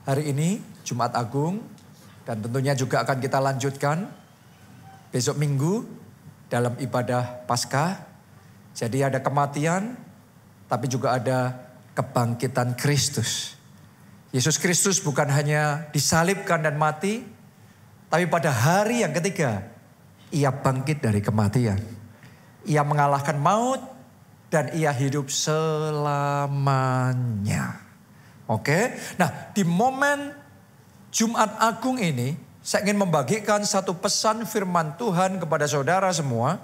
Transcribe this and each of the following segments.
Hari ini Jumat Agung dan tentunya juga akan kita lanjutkan besok Minggu dalam ibadah Paskah. Jadi ada kematian tapi juga ada kebangkitan Kristus. Yesus Kristus bukan hanya disalibkan dan mati, tapi pada hari yang ketiga ia bangkit dari kematian. Ia mengalahkan maut dan ia hidup selamanya. Oke, nah di momen Jumat Agung ini saya ingin membagikan satu pesan firman Tuhan kepada saudara semua.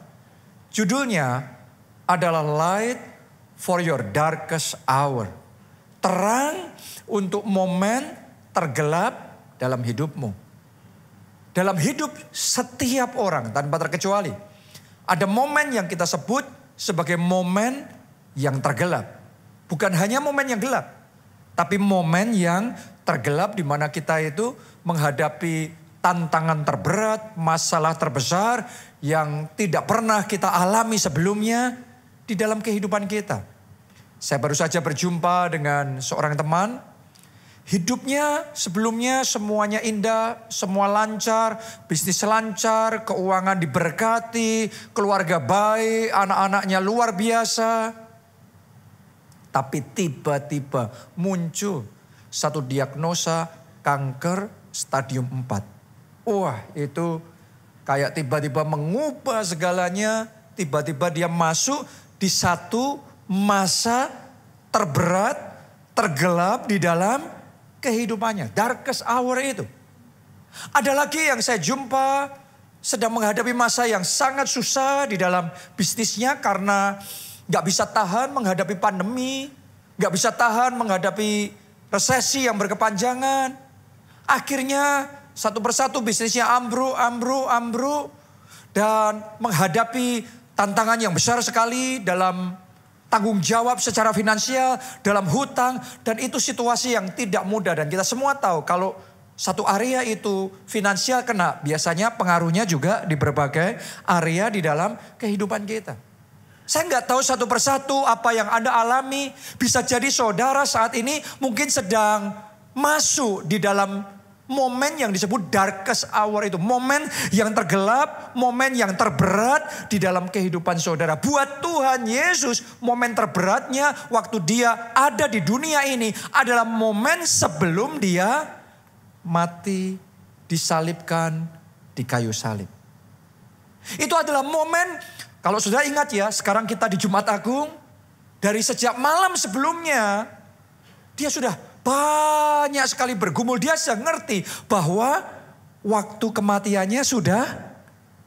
Judulnya adalah Light for your darkest hour. Terang untuk momen tergelap dalam hidupmu. Dalam hidup setiap orang tanpa terkecuali. Ada momen yang kita sebut sebagai momen yang tergelap. Bukan hanya momen yang gelap. Tapi momen yang tergelap di mana kita itu menghadapi tantangan terberat, masalah terbesar yang tidak pernah kita alami sebelumnya di dalam kehidupan kita. Saya baru saja berjumpa dengan seorang teman. Hidupnya sebelumnya semuanya indah, semua lancar, bisnis lancar, keuangan diberkati, keluarga baik, anak-anaknya luar biasa. Tapi tiba-tiba muncul satu diagnosa kanker stadium 4. Wah, itu kayak tiba-tiba mengubah segalanya. Tiba-tiba dia masuk di satu masa terberat, tergelap di dalam kehidupannya. Darkest hour itu. Ada lagi yang saya jumpa sedang menghadapi masa yang sangat susah di dalam bisnisnya karena gak bisa tahan menghadapi pandemi. Gak bisa tahan menghadapi resesi yang berkepanjangan. Akhirnya satu persatu bisnisnya ambruk. Dan menghadapi tantangan yang besar sekali dalam tanggung jawab secara finansial, dalam hutang. Dan itu situasi yang tidak mudah. Dan kita semua tahu kalau satu area itu finansial kena, biasanya pengaruhnya juga di berbagai area di dalam kehidupan kita. Saya nggak tahu satu persatu apa yang Anda alami. Bisa jadi saudara saat ini mungkin sedang masuk di dalam momen yang disebut darkest hour itu. Momen yang tergelap, momen yang terberat di dalam kehidupan saudara. Buat Tuhan Yesus, momen terberatnya waktu dia ada di dunia ini adalah momen sebelum dia mati, disalibkan di kayu salib. Itu adalah momen. Kalau sudah ingat ya, sekarang kita di Jumat Agung, dari sejak malam sebelumnya, dia sudah banyak sekali bergumul. Dia sudah ngerti bahwa waktu kematiannya sudah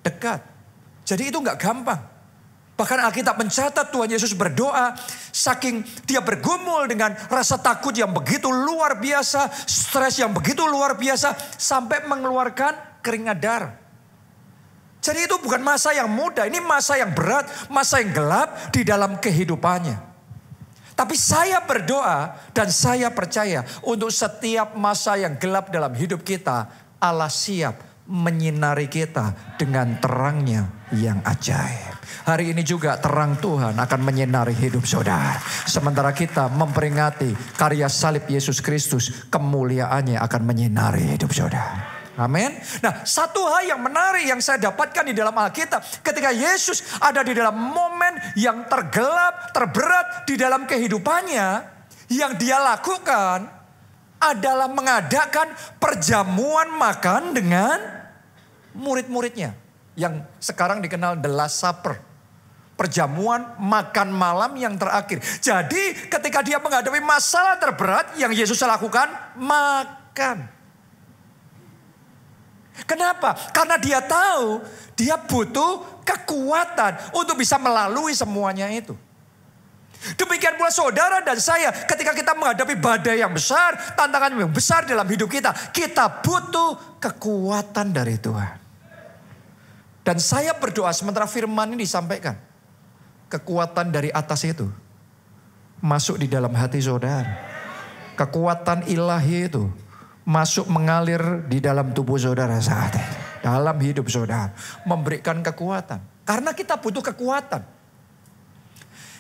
dekat. Jadi itu gak gampang. Bahkan Alkitab mencatat Tuhan Yesus berdoa, saking dia bergumul dengan rasa takut yang begitu luar biasa, stres yang begitu luar biasa, sampai mengeluarkan keringat darah. Jadi itu bukan masa yang mudah, ini masa yang berat, masa yang gelap di dalam kehidupannya. Tapi saya berdoa dan saya percaya untuk setiap masa yang gelap dalam hidup kita, Allah siap menyinari kita dengan terangnya yang ajaib. Hari ini juga terang Tuhan akan menyinari hidup saudara. Sementara kita memperingati karya salib Yesus Kristus, kemuliaannya akan menyinari hidup saudara. Amin. Nah, satu hal yang menarik yang saya dapatkan di dalam Alkitab, ketika Yesus ada di dalam momen yang tergelap, terberat di dalam kehidupannya, yang dia lakukan adalah mengadakan perjamuan makan dengan murid-muridnya, yang sekarang dikenal The Last Supper. Perjamuan makan malam yang terakhir. Jadi ketika dia menghadapi masalah terberat, yang Yesus lakukan, makan. Kenapa? Karena dia tahu dia butuh kekuatan untuk bisa melalui semuanya itu. Demikian pula saudara dan saya ketika kita menghadapi badai yang besar, tantangan yang besar dalam hidup kita, kita butuh kekuatan dari Tuhan. Dan saya berdoa sementara firman ini disampaikan, kekuatan dari atas itu masuk di dalam hati saudara. Kekuatan ilahi itu masuk mengalir di dalam tubuh saudara saat ini. Dalam hidup saudara. Memberikan kekuatan. Karena kita butuh kekuatan.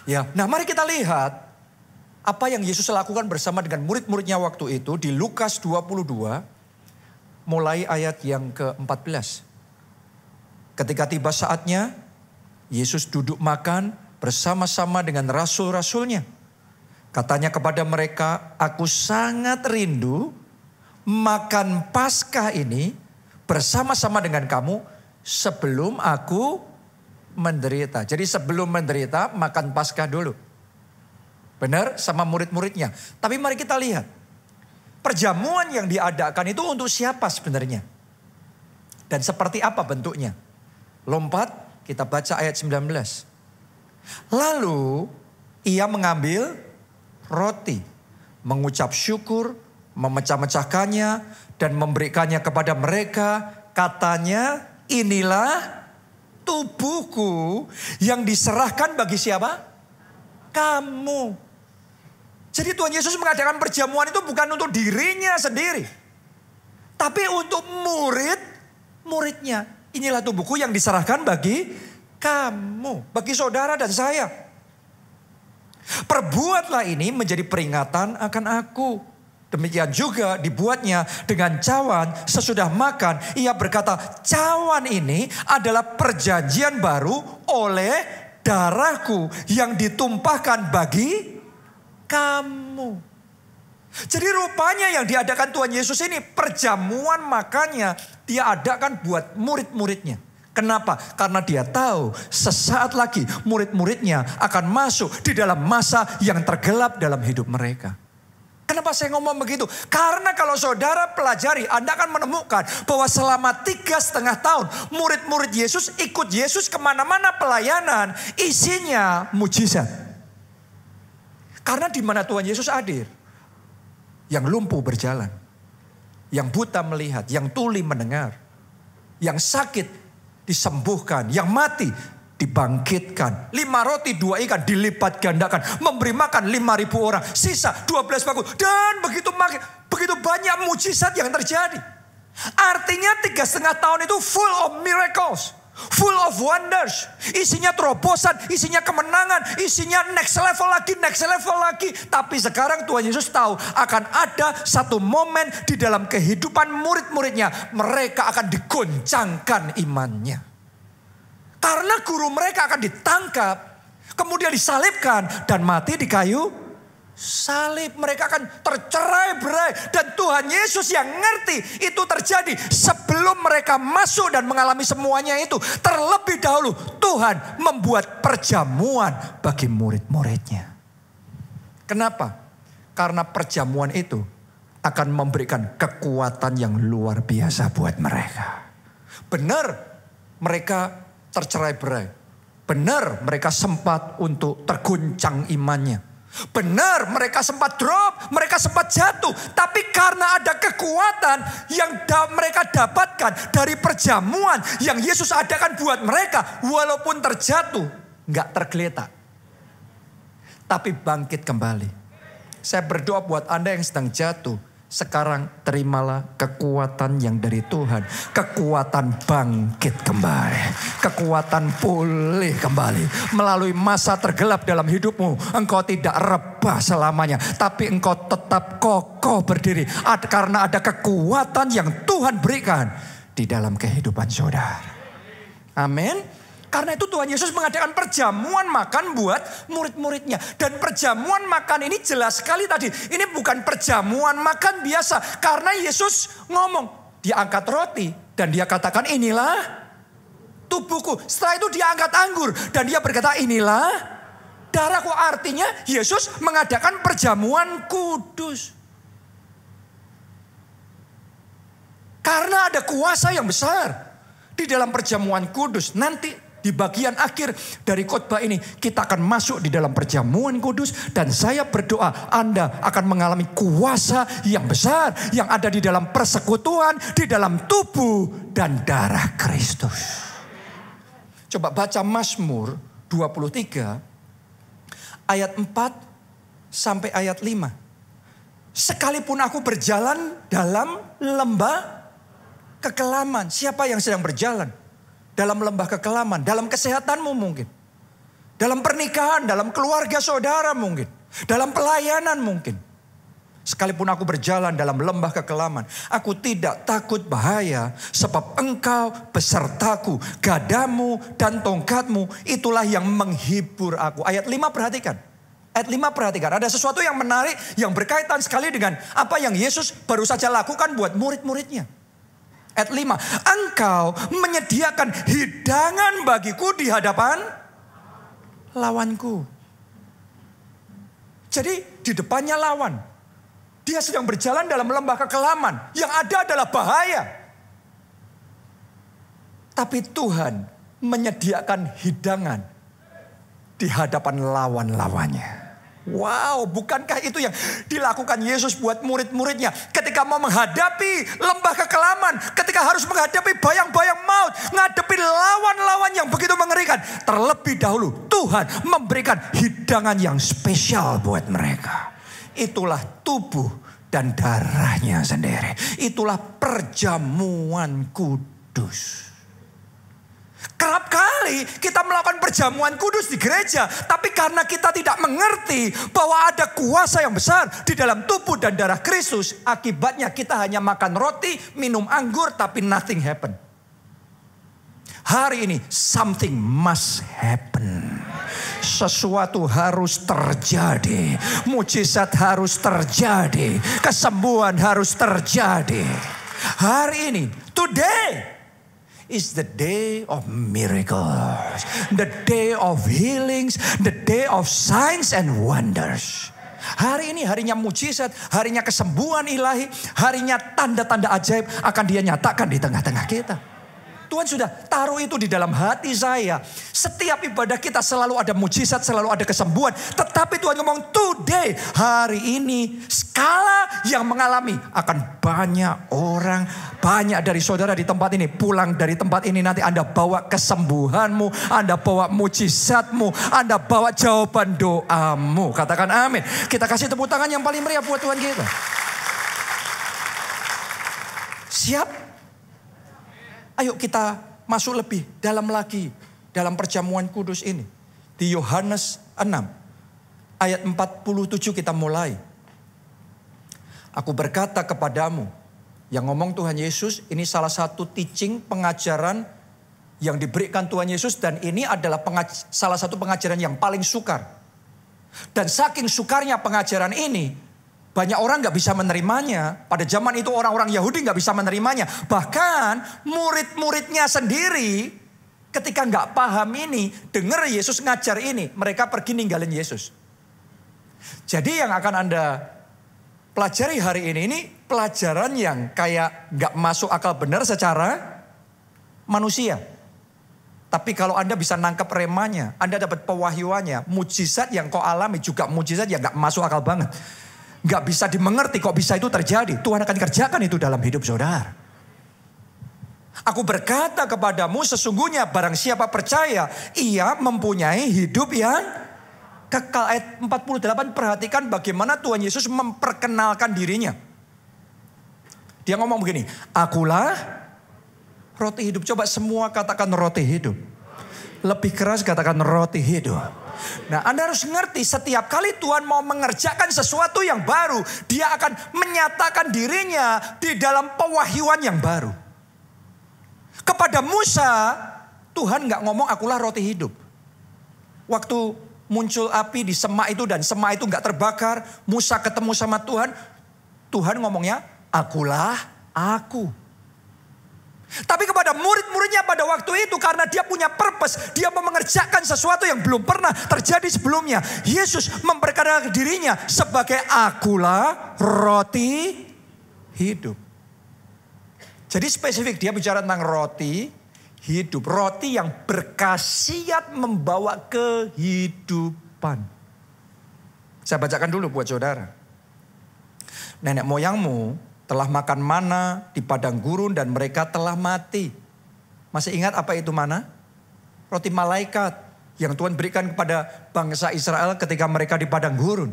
Ya, nah mari kita lihat apa yang Yesus lakukan bersama dengan murid-muridnya waktu itu di Lukas 22 mulai ayat yang ke-14. Ketika tiba saatnya, Yesus duduk makan bersama-sama dengan rasul-rasulnya. Katanya kepada mereka, aku sangat rindu makan Paskah ini bersama-sama dengan kamu sebelum aku menderita. Jadi sebelum menderita makan Paskah dulu. Benar? Sama murid-muridnya. Tapi mari kita lihat. Perjamuan yang diadakan itu untuk siapa sebenarnya? Dan seperti apa bentuknya? Lompat, kita baca ayat 19. Lalu ia mengambil roti, mengucap syukur, memecah-mecahkannya dan memberikannya kepada mereka. Katanya, inilah tubuhku yang diserahkan bagi siapa? Kamu. Jadi Tuhan Yesus mengadakan perjamuan itu bukan untuk dirinya sendiri. Tapi untuk murid-muridnya. Inilah tubuhku yang diserahkan bagi kamu. Bagi saudara dan saya. Perbuatlah ini menjadi peringatan akan aku. Demikian juga dibuatnya dengan cawan sesudah makan. Ia berkata, cawan ini adalah perjanjian baru oleh darahku yang ditumpahkan bagi kamu. Jadi rupanya yang diadakan Tuhan Yesus ini perjamuan makannya dia adakan buat murid-muridnya. Kenapa? Karena dia tahu sesaat lagi murid-muridnya akan masuk di dalam masa yang tergelap dalam hidup mereka. Kenapa saya ngomong begitu? Karena kalau saudara pelajari, Anda akan menemukan bahwa selama 3,5 tahun murid-murid Yesus ikut Yesus kemana-mana pelayanan, isinya mujizat. Karena di mana Tuhan Yesus hadir, yang lumpuh berjalan, yang buta melihat, yang tuli mendengar, yang sakit disembuhkan, yang mati dibangkitkan. 5 roti 2 ikan dilipat gandakan, memberi makan 5.000 orang, sisa 12 bangku. Dan begitu banyak mujizat yang terjadi. Artinya 3,5 tahun itu full of miracles. Full of wonders. Isinya terobosan, isinya kemenangan, isinya next level lagi. Tapi sekarang Tuhan Yesus tahu akan ada satu momen di dalam kehidupan murid-muridnya. Mereka akan digoncangkan imannya. Karena guru mereka akan ditangkap, kemudian disalibkan dan mati di kayu salib. Mereka akan tercerai-berai. Dan Tuhan Yesus yang ngerti itu terjadi sebelum mereka masuk dan mengalami semuanya itu. Terlebih dahulu Tuhan membuat perjamuan bagi murid-muridnya. Kenapa? Karena perjamuan itu akan memberikan kekuatan yang luar biasa buat mereka. Benar mereka tercerai-berai. Benar mereka sempat untuk terguncang imannya. Benar mereka sempat drop, mereka sempat jatuh. Tapi karena ada kekuatan yang mereka dapatkan dari perjamuan yang Yesus adakan buat mereka. Walaupun terjatuh, gak tergeletak. Tapi bangkit kembali. Saya berdoa buat Anda yang sedang jatuh. Sekarang terimalah kekuatan yang dari Tuhan. Kekuatan bangkit kembali. Kekuatan pulih kembali. Melalui masa tergelap dalam hidupmu. Engkau tidak rebah selamanya. Tapi engkau tetap kokoh berdiri. Karena ada kekuatan yang Tuhan berikan di dalam kehidupan saudara. Amin. Karena itu Tuhan Yesus mengadakan perjamuan makan buat murid-muridnya. Dan perjamuan makan ini jelas sekali tadi. Ini bukan perjamuan makan biasa. Karena Yesus ngomong. Dia angkat roti. Dan dia katakan inilah tubuhku. Setelah itu dia angkat anggur. Dan dia berkata inilah darahku. Artinya Yesus mengadakan perjamuan kudus. Karena ada kuasa yang besar di dalam perjamuan kudus. Nanti di bagian akhir dari khotbah ini kita akan masuk di dalam perjamuan kudus. Dan saya berdoa Anda akan mengalami kuasa yang besar yang ada di dalam persekutuan, di dalam tubuh dan darah Kristus. Coba baca Mazmur 23 ayat 4 sampai ayat 5. Sekalipun aku berjalan dalam lembah kekelaman. Siapa yang sedang berjalan dalam lembah kekelaman? Dalam kesehatanmu mungkin. Dalam pernikahan, dalam keluarga saudara mungkin. Dalam pelayanan mungkin. Sekalipun aku berjalan dalam lembah kekelaman, aku tidak takut bahaya, sebab engkau besertaku, gadamu dan tongkatmu, itulah yang menghibur aku. Ayat 5 perhatikan. Ayat 5 perhatikan, ada sesuatu yang menarik yang berkaitan sekali dengan apa yang Yesus baru saja lakukan buat murid-muridnya. Ayat 5, engkau menyediakan hidangan bagiku di hadapan lawanku. Jadi di depannya lawan. Dia sedang berjalan dalam lembah kekelaman. Yang ada adalah bahaya. Tapi Tuhan menyediakan hidangan di hadapan lawan-lawannya. Wow, bukankah itu yang dilakukan Yesus buat murid-muridnya ketika mau menghadapi lembah kekelaman, ketika harus menghadapi bayang-bayang maut, menghadapi lawan-lawan yang begitu mengerikan. Terlebih dahulu Tuhan memberikan hidangan yang spesial buat mereka. Itulah tubuh dan darahnya sendiri. Itulah perjamuan kudus. Kerap kali kita melakukan perjamuan kudus di gereja. Tapi karena kita tidak mengerti bahwa ada kuasa yang besar di dalam tubuh dan darah Kristus. Akibatnya kita hanya makan roti, minum anggur, tapi nothing happen. Hari ini something must happen. Sesuatu harus terjadi. Mujizat harus terjadi. Kesembuhan harus terjadi. Hari ini, today is the day of miracles. The day of healings. The day of signs and wonders. Hari ini harinya mujizat, harinya kesembuhan ilahi, harinya tanda-tanda ajaib akan Dia nyatakan di tengah-tengah kita. Tuhan sudah taruh itu di dalam hati saya. Setiap ibadah kita selalu ada mujizat, selalu ada kesembuhan. Tetapi Tuhan ngomong today, hari ini skala yang mengalami akan banyak orang, banyak dari saudara di tempat ini. Pulang dari tempat ini nanti Anda bawa kesembuhanmu, Anda bawa mujizatmu, Anda bawa jawaban doamu. Katakan amin. Kita kasih tepuk tangan yang paling meriah buat Tuhan kita. Siap? Ayo kita masuk lebih dalam lagi dalam perjamuan kudus ini. Di Yohanes 6 ayat 47 kita mulai. Aku berkata kepadamu, yang ngomong Tuhan Yesus, ini salah satu teaching, pengajaran yang diberikan Tuhan Yesus. Dan ini adalah salah satu pengajaran yang paling sukar. Dan saking sukarnya pengajaran ini, banyak orang gak bisa menerimanya. Pada zaman itu orang-orang Yahudi gak bisa menerimanya. Bahkan murid-muridnya sendiri ketika gak paham ini, dengar Yesus ngajar ini, mereka pergi ninggalin Yesus. Jadi yang akan Anda pelajari hari ini pelajaran yang kayak gak masuk akal benar secara manusia. Tapi kalau Anda bisa nangkep remanya, Anda dapat pewahyuannya, mujizat yang kau alami juga mujizat yang gak masuk akal banget. Gak bisa dimengerti kok bisa itu terjadi. Tuhan akan kerjakan itu dalam hidup saudara. Aku berkata kepadamu, sesungguhnya barang siapa percaya, ia mempunyai hidup yang kekal. Ayat 48, perhatikan bagaimana Tuhan Yesus memperkenalkan dirinya. Dia ngomong begini, akulah roti hidup. Coba semua katakan roti hidup. Lebih keras katakan roti hidup. Nah, Anda harus ngerti, setiap kali Tuhan mau mengerjakan sesuatu yang baru, Dia akan menyatakan dirinya di dalam pewahyuan yang baru. Kepada Musa, Tuhan gak ngomong akulah roti hidup. Waktu muncul api di semak itu dan semak itu gak terbakar, Musa ketemu sama Tuhan, Tuhan ngomongnya akulah aku. Tapi kepada murid-muridnya pada waktu itu, karena dia punya purpose, dia mau mengerjakan sesuatu yang belum pernah terjadi sebelumnya. Yesus memperkenalkan dirinya sebagai akulah roti hidup. Jadi spesifik dia bicara tentang roti hidup. Roti yang berkhasiat membawa kehidupan. Saya bacakan dulu buat saudara. Nenek moyangmu telah makan mana di padang gurun dan mereka telah mati. Masih ingat apa itu mana? Roti malaikat yang Tuhan berikan kepada bangsa Israel ketika mereka di padang gurun.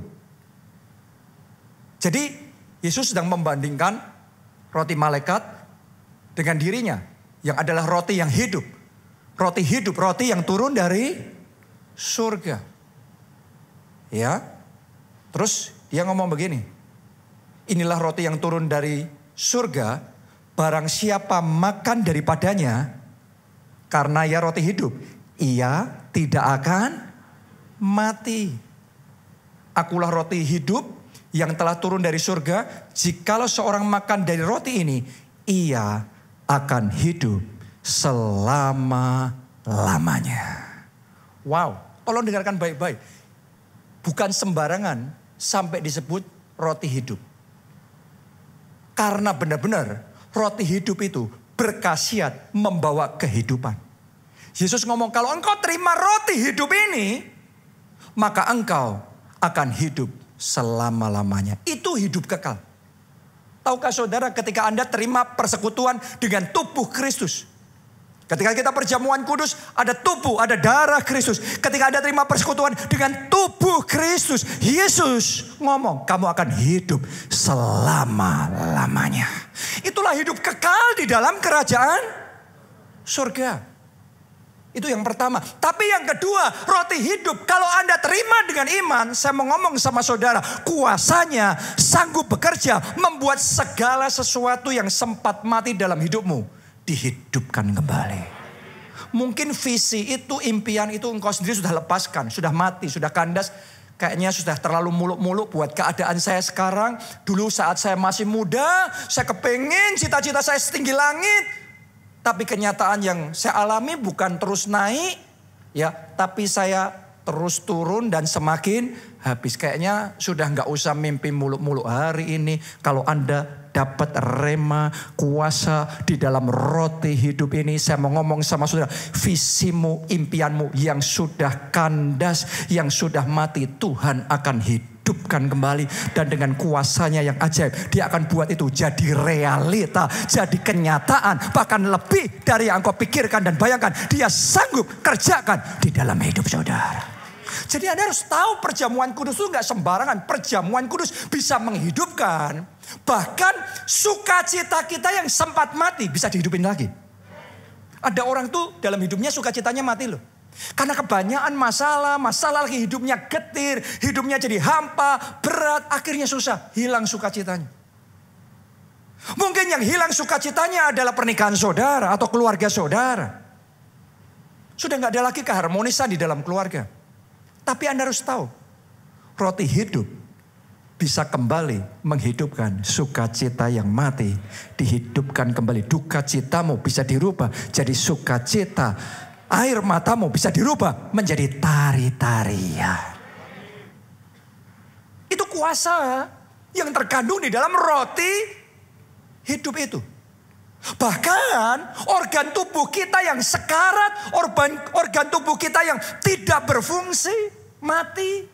Jadi Yesus sedang membandingkan roti malaikat dengan dirinya yang adalah roti yang hidup. Roti hidup, roti yang turun dari surga. Ya. Terus dia ngomong begini. Inilah roti yang turun dari surga. Barang siapa makan daripadanya, karena ia roti hidup, ia tidak akan mati. Akulah roti hidup yang telah turun dari surga. Jikalau seorang makan dari roti ini, ia akan hidup selama-lamanya. Wow, tolong dengarkan baik-baik. Bukan sembarangan sampai disebut roti hidup. Karena benar-benar roti hidup itu berkhasiat membawa kehidupan. Yesus ngomong, kalau engkau terima roti hidup ini, maka engkau akan hidup selama-lamanya. Itu hidup kekal. Tahukah saudara, ketika Anda terima persekutuan dengan tubuh Kristus. Ketika kita perjamuan kudus, ada tubuh, ada darah Kristus. Ketika Anda terima persekutuan dengan tubuh Kristus, Yesus ngomong, kamu akan hidup selama-lamanya. Itulah hidup kekal di dalam kerajaan surga. Itu yang pertama. Tapi yang kedua, roti hidup. Kalau Anda terima dengan iman, saya mau ngomong sama saudara, kuasanya sanggup bekerja membuat segala sesuatu yang sempat mati dalam hidupmu dihidupkan kembali. Mungkin visi itu, impian itu engkau sendiri sudah lepaskan, sudah mati, sudah kandas. Kayaknya sudah terlalu muluk-muluk buat keadaan saya sekarang. Dulu saat saya masih muda, saya kepengen cita-cita saya setinggi langit. Tapi kenyataan yang saya alami bukan terus naik, ya, tapi saya terus turun dan semakin habis. Kayaknya sudah nggak usah mimpi muluk-muluk hari ini. Kalau Anda dapat rema kuasa di dalam roti hidup ini, saya mau ngomong sama saudara, visimu, impianmu yang sudah kandas, yang sudah mati, Tuhan akan hidupkan kembali. Dan dengan kuasanya yang ajaib, dia akan buat itu jadi realita, jadi kenyataan, bahkan lebih dari yang engkau pikirkan dan bayangkan. Dia sanggup kerjakan di dalam hidup saudara. Jadi Anda harus tahu, perjamuan kudus itu gak sembarangan. Perjamuan kudus bisa menghidupkan. Bahkan sukacita kita yang sempat mati bisa dihidupin lagi. Ada orang tuh dalam hidupnya sukacitanya mati loh. Karena kebanyakan masalah lagi, hidupnya getir, hidupnya jadi hampa, berat, akhirnya susah, hilang sukacitanya. Mungkin yang hilang sukacitanya adalah pernikahan saudara atau keluarga saudara. Sudah gak ada lagi keharmonisan di dalam keluarga. Tapi Anda harus tahu, roti hidup bisa kembali menghidupkan sukacita yang mati. Dihidupkan kembali, duka citamu bisa dirubah jadi sukacita. Air matamu bisa dirubah menjadi tari-tarian. Itu kuasa yang terkandung di dalam roti hidup itu. Bahkan organ tubuh kita yang sekarat, organ tubuh kita yang tidak berfungsi, mati.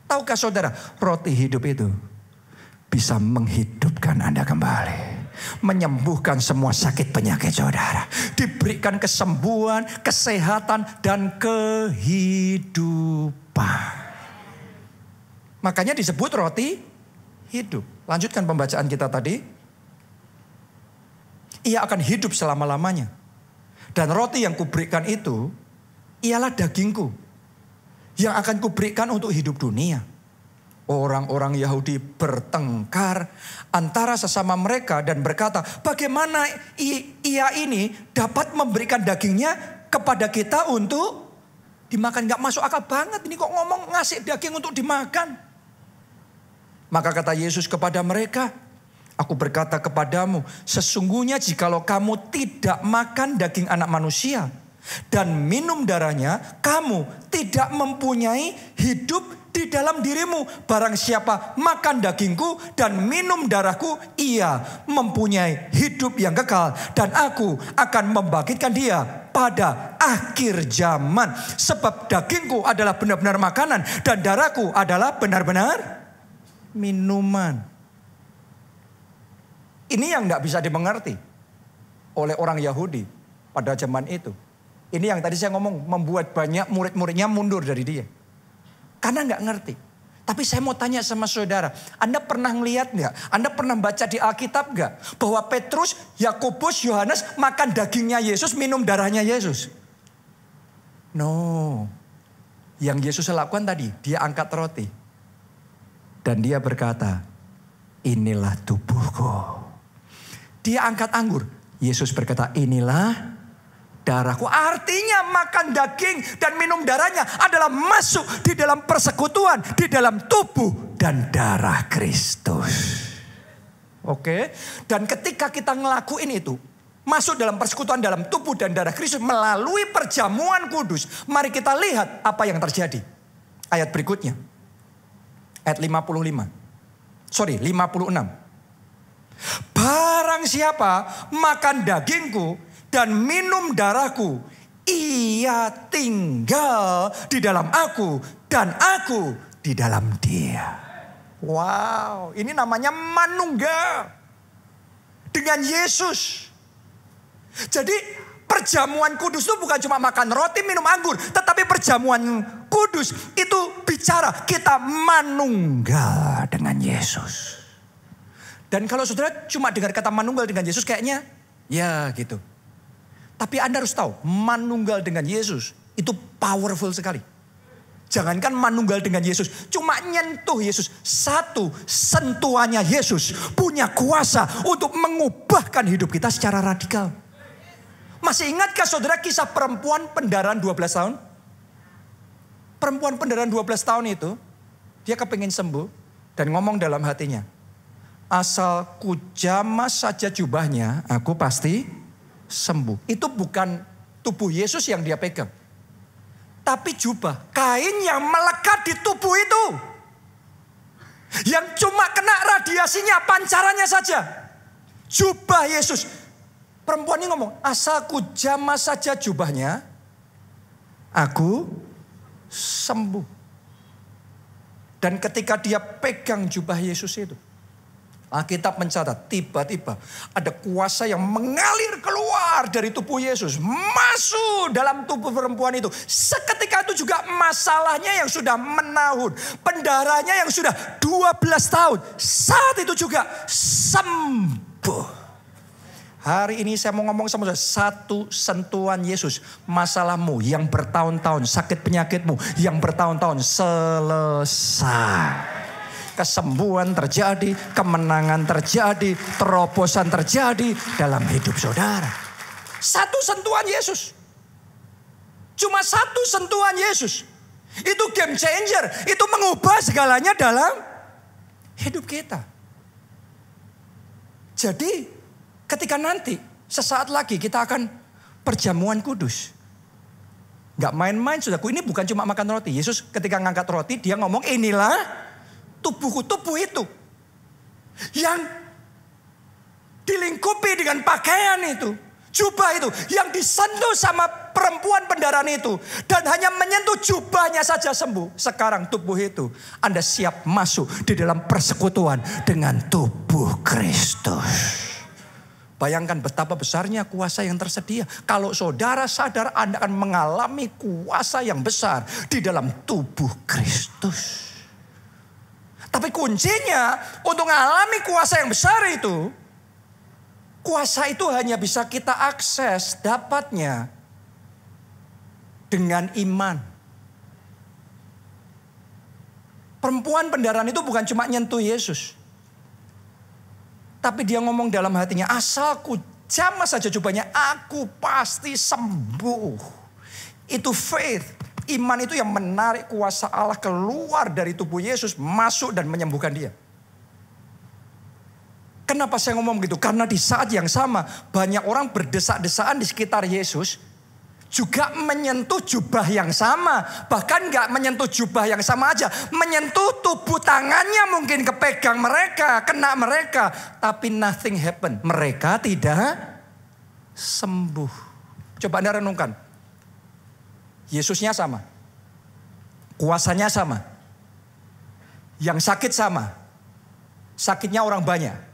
Tahukah saudara, roti hidup itu bisa menghidupkan Anda kembali. Menyembuhkan semua sakit penyakit saudara. Diberikan kesembuhan, kesehatan, dan kehidupan. Makanya disebut roti hidup. Lanjutkan pembacaan kita tadi. Ia akan hidup selama-lamanya. Dan roti yang kuberikan itu ialah dagingku yang akan kuberikan untuk hidup dunia. Orang-orang Yahudi bertengkar antara sesama mereka dan berkata, bagaimana ia ini dapat memberikan dagingnya kepada kita untuk dimakan? Gak masuk akal banget, ini kok ngomong ngasih daging untuk dimakan. Maka kata Yesus kepada mereka, aku berkata kepadamu, sesungguhnya jikalau kamu tidak makan daging anak manusia dan minum darahnya, kamu tidak mempunyai hidup di dalam dirimu. Barang siapa makan dagingku dan minum darahku, ia mempunyai hidup yang kekal. Dan aku akan membangkitkan dia pada akhir zaman. Sebab dagingku adalah benar-benar makanan dan darahku adalah benar-benar minuman. Ini yang tidak bisa dimengerti oleh orang Yahudi pada zaman itu. Ini yang tadi saya ngomong membuat banyak murid-muridnya mundur dari dia. Karena nggak ngerti. Tapi saya mau tanya sama saudara. Anda pernah ngelihat nggak? Anda pernah baca di Alkitab nggak? Bahwa Petrus, Yakobus, Yohanes makan dagingnya Yesus, minum darahnya Yesus. No. Yang Yesus lakukan tadi, dia angkat roti. Dan dia berkata, inilah tubuhku. Dia angkat anggur. Yesus berkata, inilah darahku. Artinya makan daging dan minum darahnya adalah masuk di dalam persekutuan, di dalam tubuh dan darah Kristus. Oke. Dan ketika kita ngelakuin itu, masuk dalam persekutuan dalam tubuh dan darah Kristus melalui perjamuan kudus. Mari kita lihat apa yang terjadi. Ayat berikutnya. Ayat 56. Barang siapa makan dagingku dan minum darahku, ia tinggal di dalam aku dan aku di dalam dia. Wow, ini namanya manunggal dengan Yesus. Jadi perjamuan kudus itu bukan cuma makan roti, minum anggur. Tetapi perjamuan kudus itu bicara kita manunggal dengan Yesus. Dan kalau saudara cuma dengar kata manunggal dengan Yesus kayaknya ya gitu. Tapi Anda harus tahu manunggal dengan Yesus itu powerful sekali. Jangankan manunggal dengan Yesus, cuma nyentuh Yesus. Satu, sentuhannya Yesus punya kuasa untuk mengubahkan hidup kita secara radikal. Masih ingatkah saudara kisah perempuan pendarahan 12 tahun? Perempuan pendarahan 12 tahun itu, dia kepingin sembuh dan ngomong dalam hatinya, asal ku jamah saja jubahnya, aku pasti sembuh. Itu bukan tubuh Yesus yang dia pegang. Tapi jubah, kain yang melekat di tubuh itu. Yang cuma kena radiasinya, pancarannya saja. Jubah Yesus. Perempuan ini ngomong, asal ku jamah saja jubahnya, aku sembuh. Dan ketika dia pegang jubah Yesus itu, Alkitab mencatat tiba-tiba ada kuasa yang mengalir keluar dari tubuh Yesus. Masuk dalam tubuh perempuan itu. Seketika itu juga masalahnya yang sudah menahun. Pendarahannya yang sudah 12 tahun. Saat itu juga sembuh. Hari ini saya mau ngomong sama saudara, satu sentuhan Yesus, masalahmu yang bertahun-tahun, sakit penyakitmu yang bertahun-tahun selesai. Kesembuhan terjadi, kemenangan terjadi, terobosan terjadi dalam hidup saudara. Satu sentuhan Yesus. Cuma satu sentuhan Yesus. Itu game changer, itu mengubah segalanya dalam hidup kita. Jadi ketika nanti, sesaat lagi kita akan perjamuan kudus. Gak main-main saudaraku, ini bukan cuma makan roti. Yesus ketika ngangkat roti, dia ngomong inilah tubuhku, tubuh itu. Yang dilingkupi dengan pakaian itu. Jubah itu, yang disentuh sama perempuan pendarahan itu. Dan hanya menyentuh jubahnya saja sembuh. Sekarang tubuh itu, Anda siap masuk di dalam persekutuan dengan tubuh Kristus. Bayangkan betapa besarnya kuasa yang tersedia. Kalau saudara sadar Anda akan mengalami kuasa yang besar di dalam tubuh Kristus. Tapi kuncinya untuk mengalami kuasa yang besar itu, kuasa itu hanya bisa kita akses, dapatnya dengan iman. Perempuan pendarahan itu bukan cuma nyentuh Yesus. Tapi dia ngomong dalam hatinya, asal ku jamah saja jubahnya, aku pasti sembuh. Itu faith, iman itu yang menarik kuasa Allah keluar dari tubuh Yesus, masuk dan menyembuhkan dia. Kenapa saya ngomong begitu? Karena di saat yang sama, banyak orang berdesak-desaan di sekitar Yesus, juga menyentuh jubah yang sama. Bahkan gak menyentuh jubah yang sama aja. Menyentuh tubuh tangannya mungkin kepegang mereka, kena mereka. Tapi nothing happen. Mereka tidak sembuh. Coba Anda renungkan. Yesusnya sama. Kuasanya sama. Yang sakit sama. Sakitnya orang banyak.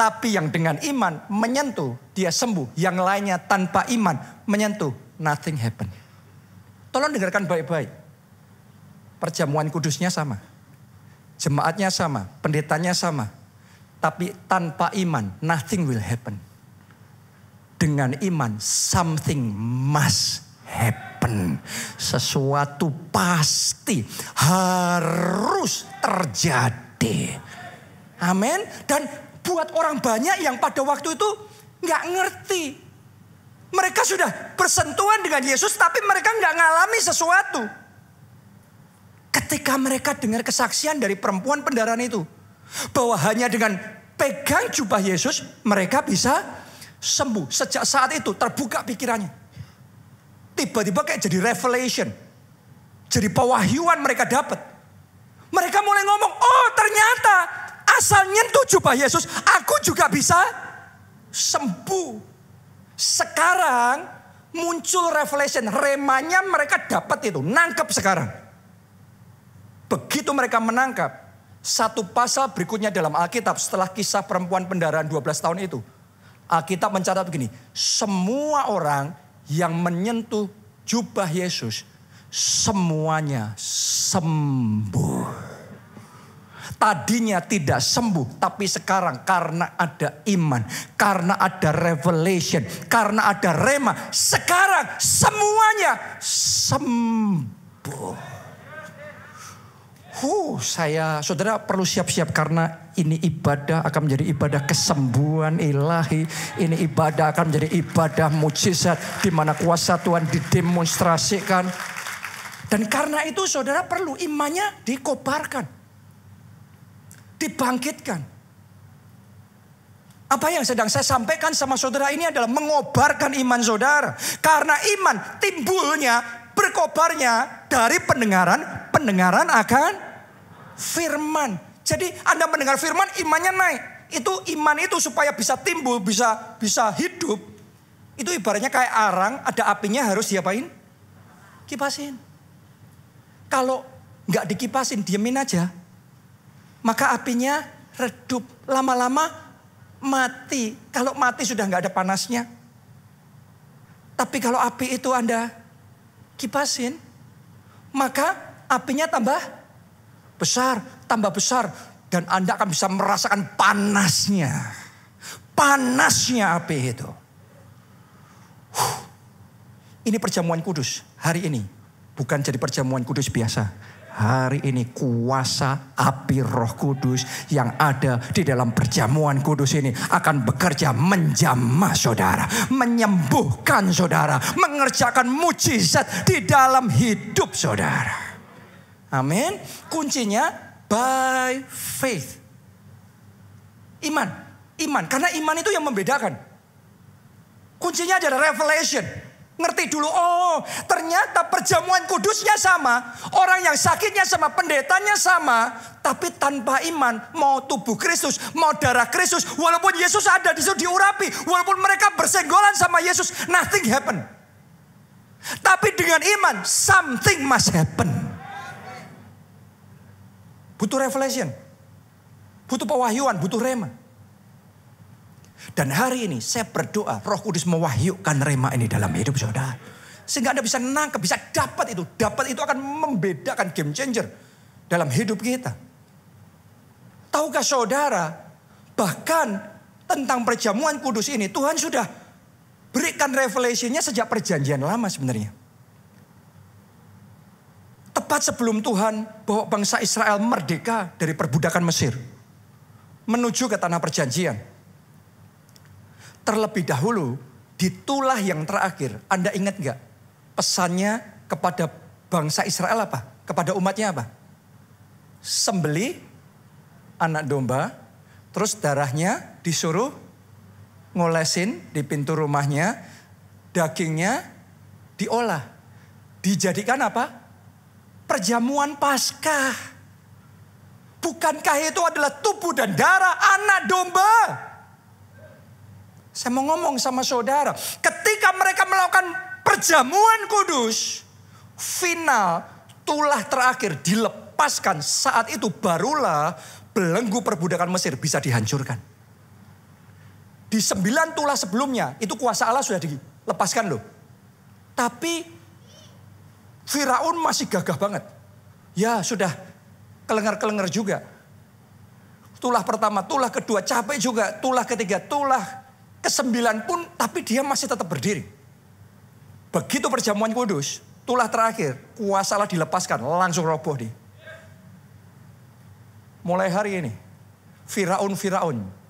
Tapi yang dengan iman menyentuh, dia sembuh. Yang lainnya tanpa iman menyentuh, nothing happen. Tolong dengarkan baik-baik. Perjamuan kudusnya sama. Jemaatnya sama, pendetanya sama. Tapi tanpa iman, nothing will happen. Dengan iman, something must happen. happen. Sesuatu pasti harus terjadi. Amin. Dan buat orang banyak yang pada waktu itu nggak ngerti. Mereka sudah bersentuhan dengan Yesus tapi mereka nggak ngalami sesuatu. Ketika mereka dengar kesaksian dari perempuan pendaraan itu, bahwa hanya dengan pegang jubah Yesus mereka bisa sembuh. Sejak saat itu terbuka pikirannya. Tiba-tiba kayak jadi revelation. Jadi pewahyuan mereka dapat. Mereka mulai ngomong, oh ternyata asal nyentuh jubah Yesus aku juga bisa sembuh. Sekarang muncul revelation. Remanya mereka dapat itu. Nangkep sekarang. Begitu mereka menangkap, satu pasal berikutnya dalam Alkitab setelah kisah perempuan pendaraan 12 tahun itu. Alkitab mencatat begini, semua orang yang menyentuh jubah Yesus, semuanya sembuh. Tadinya tidak sembuh, tapi sekarang karena ada iman, karena ada revelation, karena ada rema, sekarang semuanya sembuh. Saudara perlu siap-siap karena ini ibadah akan menjadi ibadah kesembuhan ilahi. Ini ibadah akan menjadi ibadah mukjizat di mana kuasa Tuhan didemonstrasikan. Dan karena itu saudara perlu imannya dikobarkan. Dibangkitkan. Apa yang sedang saya sampaikan sama saudara ini adalah mengobarkan iman saudara. Karena iman timbulnya, berkobarnya dari pendengaran akan firman. Jadi Anda mendengar firman, imannya naik. Itu iman itu supaya bisa timbul, bisa hidup. Itu ibaratnya kayak arang, ada apinya harus diapain? Kipasin. Kalau nggak dikipasin, diemin aja, maka apinya redup. Lama-lama mati. Kalau mati sudah nggak ada panasnya. Tapi kalau api itu Anda kipasin, maka apinya tambah besar, dan Anda akan bisa merasakan panasnya api itu. Ini perjamuan kudus hari ini, bukan jadi perjamuan kudus biasa. Hari ini kuasa api Roh Kudus yang ada di dalam perjamuan kudus ini akan bekerja menjamah saudara, menyembuhkan saudara, mengerjakan mukjizat di dalam hidup saudara. Amin. Kuncinya by faith. Iman. Karena iman itu yang membedakan. Kuncinya adalah revelation. Ngerti dulu, oh ternyata perjamuan kudusnya sama. Orang yang sakitnya sama, pendetanya sama. Tapi tanpa iman, mau tubuh Kristus, mau darah Kristus. Walaupun Yesus ada di situ diurapi. Walaupun mereka bersenggolan sama Yesus, nothing happen. Tapi dengan iman, something must happen. Butuh revelation. Butuh pewahyuan, butuh rema. Dan hari ini saya berdoa Roh Kudus mewahyukan rema ini dalam hidup saudara. Sehingga Anda bisa nangkep, bisa dapat itu. Dapat itu akan membedakan game changer dalam hidup kita. Tahukah saudara, bahkan tentang perjamuan kudus ini Tuhan sudah berikan revelation-nya sejak perjanjian lama sebenarnya. Tepat sebelum Tuhan bawa bangsa Israel merdeka dari perbudakan Mesir. Menuju ke tanah perjanjian. Terlebih dahulu di tulah yang terakhir. Anda ingat gak pesannya kepada bangsa Israel apa? Kepada umatnya apa? Sembelih anak domba. Terus darahnya disuruh ngolesin di pintu rumahnya. Dagingnya diolah. Dijadikan apa? Perjamuan Paskah. Bukankah itu adalah tubuh dan darah anak domba? Saya mau ngomong sama saudara. Ketika mereka melakukan perjamuan kudus. Final tulah terakhir dilepaskan. Saat itu barulah belenggu perbudakan Mesir bisa dihancurkan. Di 9 tulah sebelumnya itu kuasa Allah sudah dilepaskan loh. Tapi Firaun masih gagah banget. Ya sudah kelengar-kelengar juga. Tulah pertama, tulah kedua capek juga. Tulah ketiga, tulah ke-9 pun tapi dia masih tetap berdiri. Begitu perjamuan kudus, Itulah terakhir, kuasa Allah dilepaskan, langsung roboh nih. Mulai hari ini, Firaun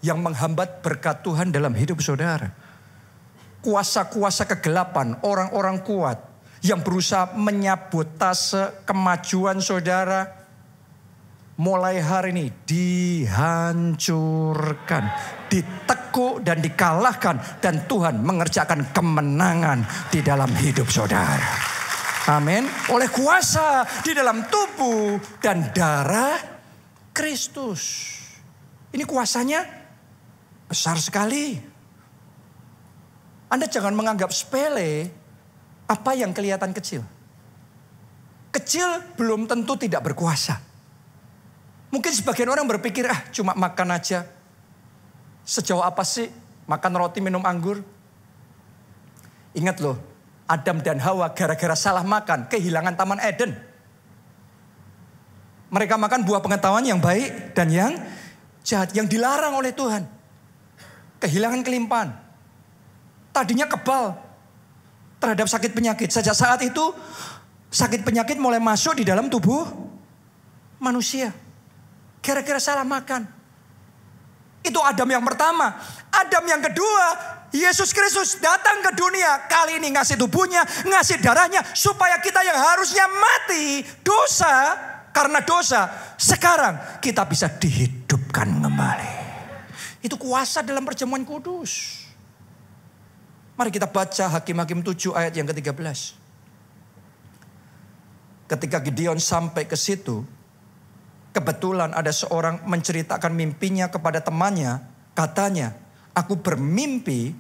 yang menghambat berkat Tuhan dalam hidup saudara. Kuasa-kuasa kegelapan, orang-orang kuat yang berusaha menyabotase kemajuan saudara, mulai hari ini dihancurkan, ditekuk dan dikalahkan, dan Tuhan mengerjakan kemenangan di dalam hidup saudara. Amin. Oleh kuasa di dalam tubuh dan darah Kristus. Ini kuasanya besar sekali. Anda jangan menganggap sepele apa yang kelihatan kecil. Kecil belum tentu tidak berkuasa. Mungkin sebagian orang berpikir, cuma makan aja. Sejauh apa sih makan roti minum anggur? Ingat loh, Adam dan Hawa gara-gara salah makan kehilangan Taman Eden. Mereka makan buah pengetahuan yang baik dan yang jahat, yang dilarang oleh Tuhan. Kehilangan kelimpahan. Tadinya kebal terhadap sakit penyakit. Sejak saat itu sakit penyakit mulai masuk di dalam tubuh manusia. Gara-gara salah makan. Itu Adam yang pertama. Adam yang kedua, Yesus Kristus datang ke dunia. Kali ini ngasih tubuhnya, ngasih darahnya. Supaya kita yang harusnya mati dosa, karena dosa, sekarang kita bisa dihidupkan kembali. Itu kuasa dalam perjamuan kudus. Mari kita baca Hakim-Hakim 7 ayat yang ke-13. Ketika Gideon sampai ke situ, kebetulan ada seorang menceritakan mimpinya kepada temannya. Katanya, aku bermimpi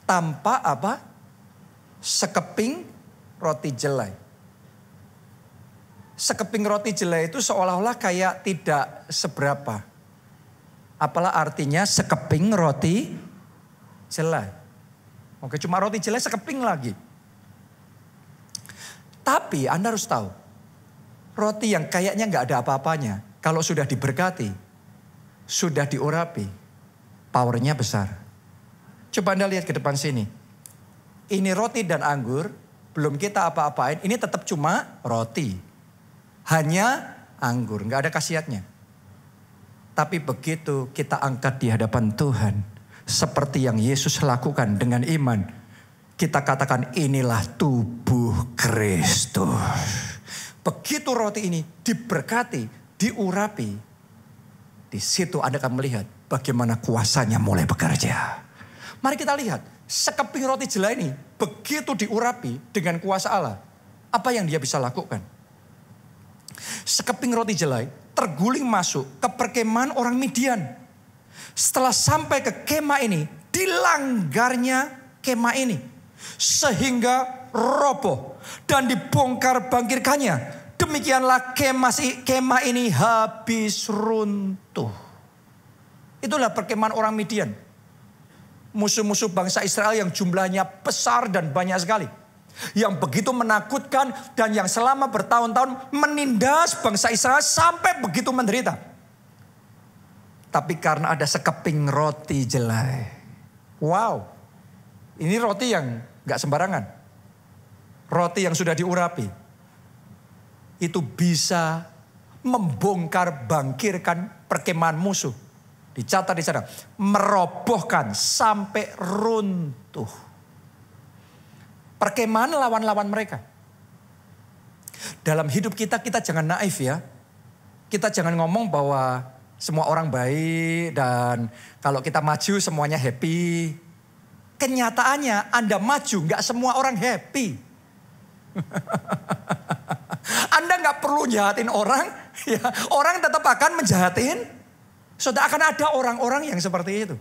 tanpa apa? Sekeping roti jelai. Sekeping roti jelai itu seolah-olah kayak tidak seberapa. Apalah artinya sekeping roti jelai. Oke, cuma roti jelai sekeping lagi. Tapi Anda harus tahu, roti yang kayaknya nggak ada apa-apanya, kalau sudah diberkati, sudah diurapi, powernya besar. Coba Anda lihat ke depan sini. Ini roti dan anggur, belum kita apa-apain, ini tetap cuma roti. Hanya anggur, nggak ada khasiatnya. Tapi begitu kita angkat di hadapan Tuhan, seperti yang Yesus lakukan dengan iman, kita katakan inilah tubuh Kristus. Begitu roti ini diberkati, diurapi, di situ Anda akan melihat bagaimana kuasanya mulai bekerja. Mari kita lihat, sekeping roti jelai ini begitu diurapi dengan kuasa Allah, apa yang dia bisa lakukan? Sekeping roti jelai terguling masuk ke perkemahan orang Midian. Setelah sampai ke kemah ini, dilanggarnya kemah ini. Sehingga roboh dan dibongkar bangkirkannya. Demikianlah kemah ini habis runtuh. Itulah perkemahan orang Midian. Musuh-musuh bangsa Israel yang jumlahnya besar dan banyak sekali. Yang begitu menakutkan dan yang selama bertahun-tahun menindas bangsa Israel sampai begitu menderita. Tapi karena ada sekeping roti jelai. Wow. Ini roti yang gak sembarangan. Roti yang sudah diurapi. Itu bisa membongkar bangkirkan perkemahan musuh. Dicatat di sana. Merobohkan sampai runtuh. Perkemahan lawan-lawan mereka. Dalam hidup kita jangan naif ya. Kita jangan ngomong bahwa semua orang baik dan kalau kita maju semuanya happy. Kenyataannya Anda maju gak semua orang happy. Anda gak perlu jahatin orang. Ya, orang tetap akan menjahatin. Sudah akan ada orang-orang yang seperti itu.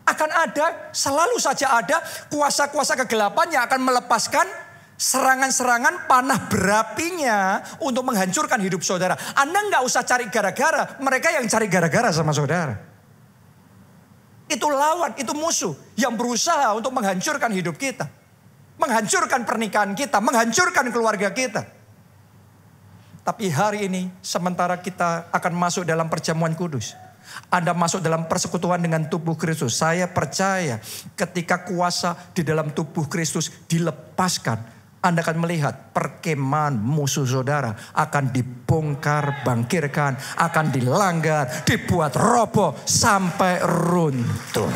Akan ada, selalu saja ada kuasa-kuasa kegelapan yang akan melepaskan serangan-serangan panah berapinya untuk menghancurkan hidup saudara. Anda nggak usah cari gara-gara, mereka yang cari gara-gara sama saudara. Itu lawan, itu musuh yang berusaha untuk menghancurkan hidup kita. Menghancurkan pernikahan kita, menghancurkan keluarga kita. Tapi hari ini sementara kita akan masuk dalam perjamuan kudus. Anda masuk dalam persekutuan dengan tubuh Kristus. Saya percaya ketika kuasa di dalam tubuh Kristus dilepaskan, Anda akan melihat perkemahan musuh saudara akan dibongkar, bangkirkan, akan dilanggar, dibuat roboh sampai runtuh.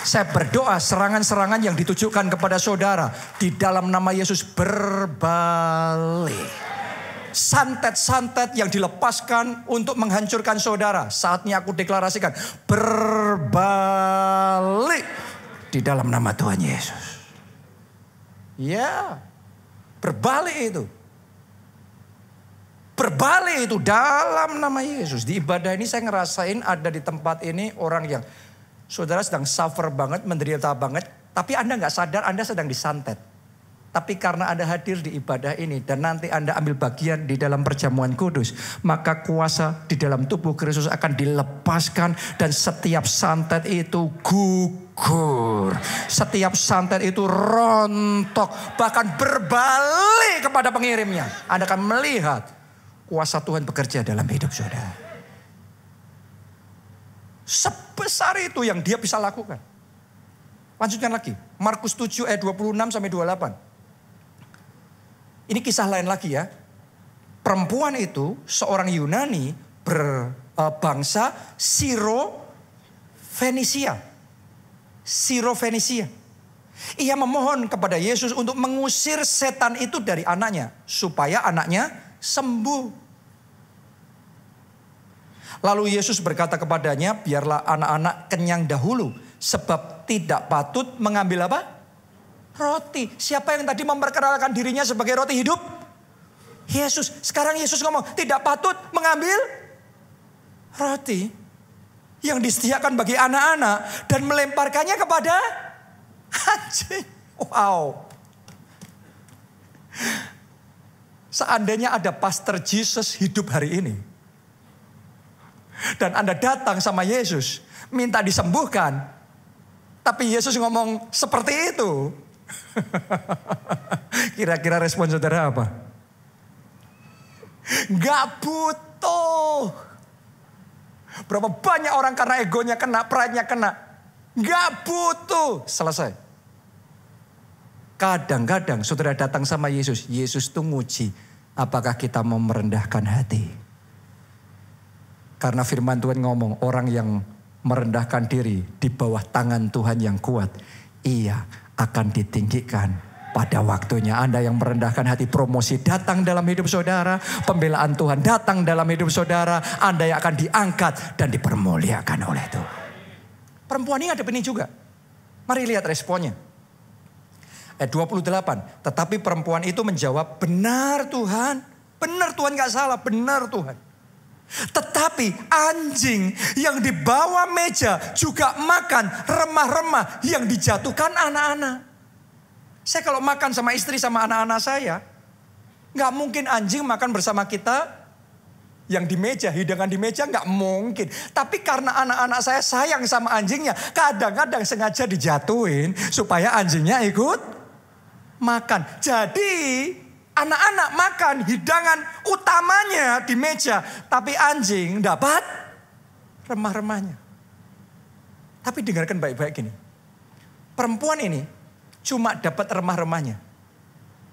Saya berdoa serangan-serangan yang ditujukan kepada saudara di dalam nama Yesus berbalik. Santet-santet yang dilepaskan untuk menghancurkan saudara, saatnya aku deklarasikan berbalik di dalam nama Tuhan Yesus. Ya, berbalik itu. Berbalik itu dalam nama Yesus. Di ibadah ini saya ngerasain ada di tempat ini orang yang saudara sedang suffer banget, menderita banget. Tapi Anda gak sadar Anda sedang disantet. Tapi karena Anda hadir di ibadah ini dan nanti Anda ambil bagian di dalam perjamuan kudus, maka kuasa di dalam tubuh Kristus akan dilepaskan dan setiap santet itu gugur. Setiap santet itu rontok, bahkan berbalik kepada pengirimnya. Anda akan melihat kuasa Tuhan bekerja dalam hidup saudara. Sebesar itu yang dia bisa lakukan. Lanjutkan lagi. Markus 7 ayat 26 sampai 28. Ini kisah lain lagi ya. Perempuan itu seorang Yunani berbangsa Siro-Fenisia. Siro-Fenisia. Ia memohon kepada Yesus untuk mengusir setan itu dari anaknya. Supaya anaknya sembuh. Lalu Yesus berkata kepadanya, biarlah anak-anak kenyang dahulu. Sebab tidak patut mengambil apa? Roti. Siapa yang tadi memperkenalkan dirinya sebagai roti hidup? Yesus. Sekarang Yesus ngomong, tidak patut mengambil roti yang disediakan bagi anak-anak dan melemparkannya kepada anjing. Wow. Seandainya ada Pastor Jesus hidup hari ini dan Anda datang sama Yesus minta disembuhkan, tapi Yesus ngomong seperti itu, kira-kira respon saudara apa? Gak butuh. Berapa banyak orang karena egonya kena, pride-nya kena. Gak butuh. Selesai. Kadang-kadang saudara datang sama Yesus. Yesus tuh nguji. Apakah kita mau merendahkan hati? Karena firman Tuhan ngomong, orang yang merendahkan diri di bawah tangan Tuhan yang kuat, ia akan ditinggikan pada waktunya. Anda yang merendahkan hati, promosi datang dalam hidup saudara, pembelaan Tuhan datang dalam hidup saudara, Anda yang akan diangkat dan dipermuliakan oleh Tuhan. Perempuan ini ngadep ini juga. Mari lihat responnya. Ayat 28. Tetapi perempuan itu menjawab, benar Tuhan. Benar Tuhan, gak salah, benar Tuhan. Tetapi anjing yang di bawah meja juga makan remah-remah yang dijatuhkan anak-anak. Saya kalau makan sama istri sama anak-anak saya, gak mungkin anjing makan bersama kita yang di meja, hidangan di meja, gak mungkin. Tapi karena anak-anak saya sayang sama anjingnya, kadang-kadang sengaja dijatuhin supaya anjingnya ikut makan. Jadi anak-anak makan hidangan utamanya di meja, tapi anjing dapat remah-remahnya. Tapi dengarkan baik-baik gini. Perempuan ini cuma dapat remah-remahnya.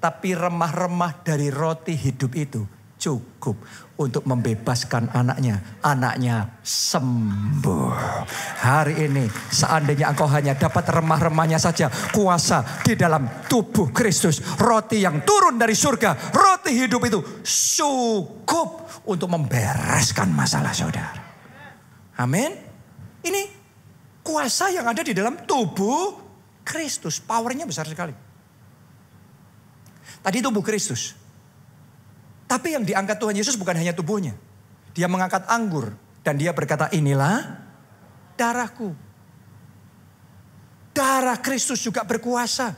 Tapi remah-remah dari roti hidup itu cukup untuk membebaskan anaknya. Anaknya sembuh. Hari ini seandainya engkau hanya dapat remah-remahnya saja, kuasa di dalam tubuh Kristus, roti yang turun dari surga, roti hidup itu cukup untuk membereskan masalah saudara. Amin. Ini kuasa yang ada di dalam tubuh Kristus. Powernya besar sekali. Tadi tubuh Kristus. Tapi yang diangkat Tuhan Yesus bukan hanya tubuhnya. Dia mengangkat anggur. Dan dia berkata, inilah darahku. Darah Kristus juga berkuasa.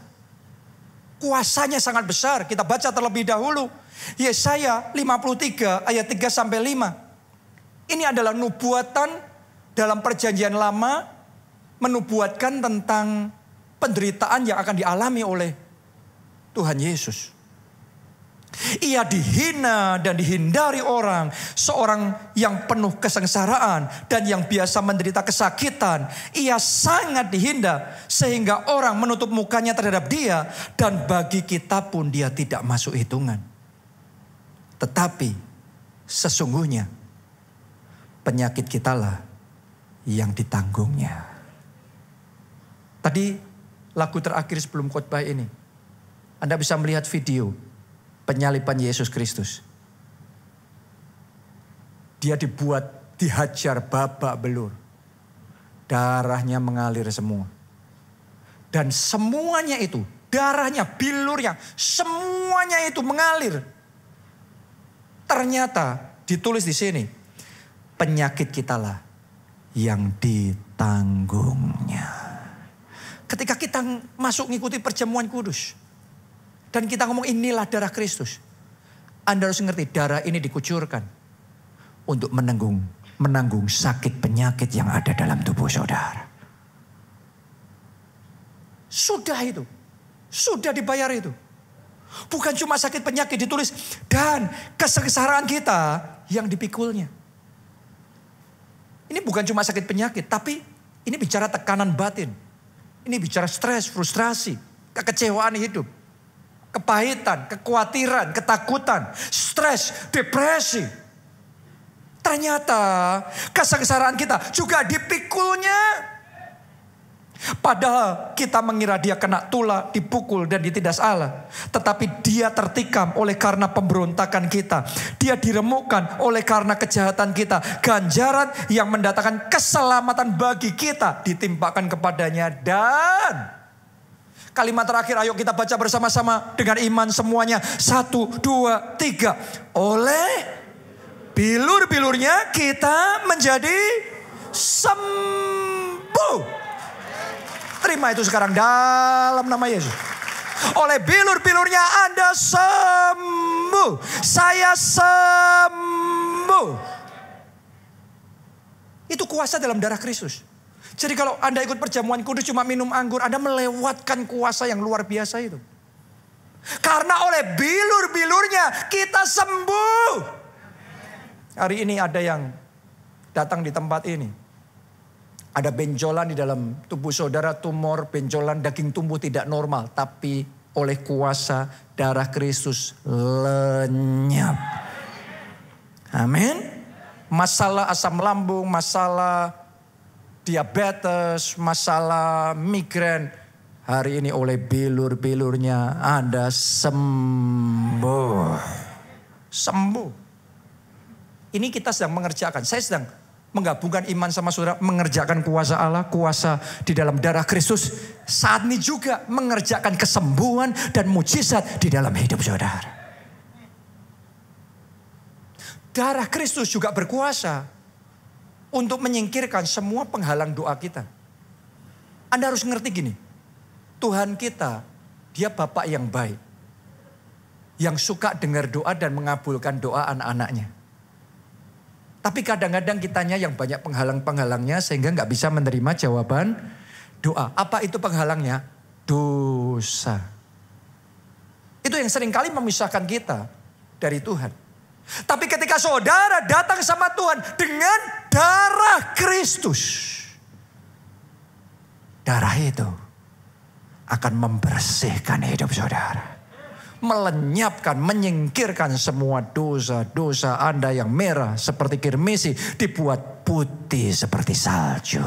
Kuasanya sangat besar. Kita baca terlebih dahulu. Yesaya 53 ayat 3-5. Ini adalah nubuatan dalam perjanjian lama. Menubuatkan tentang penderitaan yang akan dialami oleh Tuhan Yesus. Ia dihina dan dihindari orang, seorang yang penuh kesengsaraan dan yang biasa menderita kesakitan. Ia sangat dihina sehingga orang menutup mukanya terhadap dia, dan bagi kita pun dia tidak masuk hitungan. Tetapi sesungguhnya penyakit kitalah yang ditanggungnya. Tadi lagu terakhir sebelum khotbah ini, Anda bisa melihat video penyaliban Yesus Kristus. Dia dihajar babak belur. Darahnya mengalir semua. Dan semuanya itu, darahnya, bilurnya, semuanya itu mengalir. Ternyata ditulis di sini, penyakit kitalah yang ditanggungnya. Ketika kita masuk ngikuti perjamuan kudus, dan kita ngomong inilah darah Kristus, Anda harus ngerti darah ini dikucurkan untuk menanggung sakit penyakit yang ada dalam tubuh saudara. Sudah itu. Sudah dibayar itu. Bukan cuma sakit penyakit ditulis. Dan kesengsaraan kita yang dipikulnya. Ini bukan cuma sakit penyakit. Tapi ini bicara tekanan batin. Ini bicara stres, frustrasi, kekecewaan hidup. Kepahitan, kekhawatiran, ketakutan, stres, depresi. Ternyata kesengsaraan kita juga dipikulnya. Padahal kita mengira dia kena tulah, dipukul dan ditindas Allah. Tetapi dia tertikam oleh karena pemberontakan kita. Dia diremukkan oleh karena kejahatan kita. Ganjaran yang mendatangkan keselamatan bagi kita ditimpakan kepadanya. Dan kalimat terakhir, ayo kita baca bersama-sama dengan iman semuanya. 1, 2, 3. Oleh bilur-bilurnya kita menjadi sembuh. Terima itu sekarang dalam nama Yesus. Oleh bilur-bilurnya Anda sembuh. Saya sembuh. Itu kuasa dalam darah Kristus. Jadi kalau Anda ikut perjamuan kudus cuma minum anggur, Anda melewatkan kuasa yang luar biasa itu. Karena oleh bilur-bilurnya kita sembuh. Hari ini ada yang datang di tempat ini. Ada benjolan di dalam tubuh saudara, tumor, benjolan, daging tumbuh tidak normal. Tapi oleh kuasa darah Kristus lenyap. Amin. Masalah asam lambung, masalah diabetes, masalah migrain. Hari ini oleh bilur-bilurnya Anda sembuh. Sembuh. Ini kita sedang mengerjakan. Saya sedang menggabungkan iman sama saudara, mengerjakan kuasa Allah, kuasa di dalam darah Kristus. Saat ini juga mengerjakan kesembuhan dan mujizat di dalam hidup saudara. Darah Kristus juga berkuasa untuk menyingkirkan semua penghalang doa kita. Anda harus ngerti gini. Tuhan kita, dia Bapa yang baik. Yang suka dengar doa dan mengabulkan doa anak-anaknya. Tapi kadang-kadang kitanya yang banyak penghalang-penghalangnya sehingga gak bisa menerima jawaban doa. Apa itu penghalangnya? Dosa. Itu yang seringkali memisahkan kita dari Tuhan. Tapi ketika saudara datang sama Tuhan dengan darah Kristus, darah itu akan membersihkan hidup saudara. Melenyapkan, menyingkirkan semua dosa-dosa Anda yang merah seperti kirmisi dibuat putih seperti salju.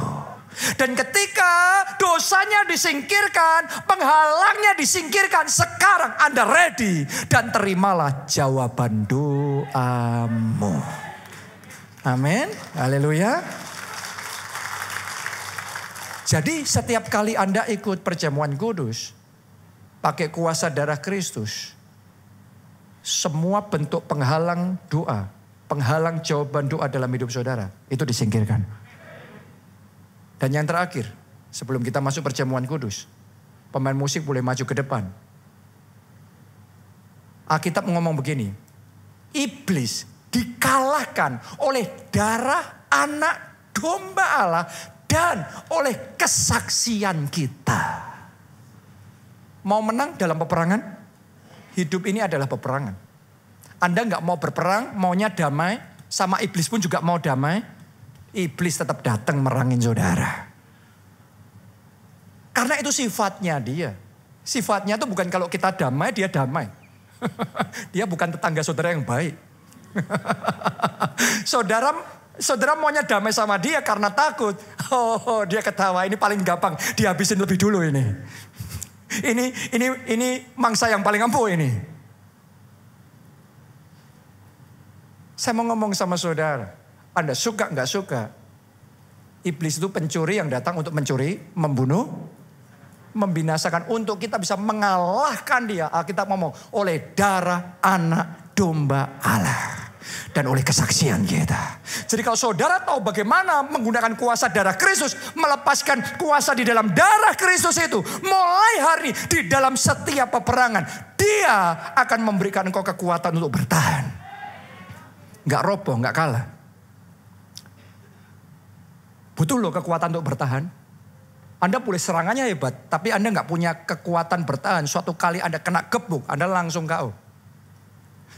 Dan ketika dosanya disingkirkan, penghalangnya disingkirkan, sekarang Anda ready dan terimalah jawaban doamu. Amin. Haleluya. Jadi setiap kali Anda ikut perjamuan kudus, pakai kuasa darah Kristus, semua bentuk penghalang doa, penghalang jawaban doa dalam hidup saudara, itu disingkirkan. Dan yang terakhir, sebelum kita masuk perjamuan kudus, pemain musik boleh maju ke depan. Alkitab ngomong begini, iblis dikalahkan oleh darah anak domba Allah dan oleh kesaksian kita. Mau menang dalam peperangan? Hidup ini adalah peperangan. Anda nggak mau berperang, maunya damai. Sama iblis pun juga mau damai. Iblis tetap datang merangin saudara. Karena itu sifatnya dia. Sifatnya itu bukan kalau kita damai, dia damai. Dia bukan tetangga saudara yang baik. Saudara maunya damai sama dia karena takut. Oh, dia ketawa, ini paling gampang, dihabisin lebih dulu ini. Ini mangsa yang paling ampuh ini. Saya mau ngomong sama saudara, Anda suka nggak suka? Iblis itu pencuri yang datang untuk mencuri, membunuh, membinasakan. Untuk kita bisa mengalahkan dia, Alkitab ngomong, oleh darah anak domba Allah. Dan oleh kesaksian kita. Jadi kalau saudara tahu bagaimana menggunakan kuasa darah Kristus, melepaskan kuasa di dalam darah Kristus itu, mulai hari di dalam setiap peperangan, dia akan memberikan engkau kekuatan untuk bertahan. Gak roboh, gak kalah. Butuh loh kekuatan untuk bertahan. Anda boleh serangannya hebat, tapi Anda gak punya kekuatan bertahan. Suatu kali Anda kena gebuk, Anda langsung KO.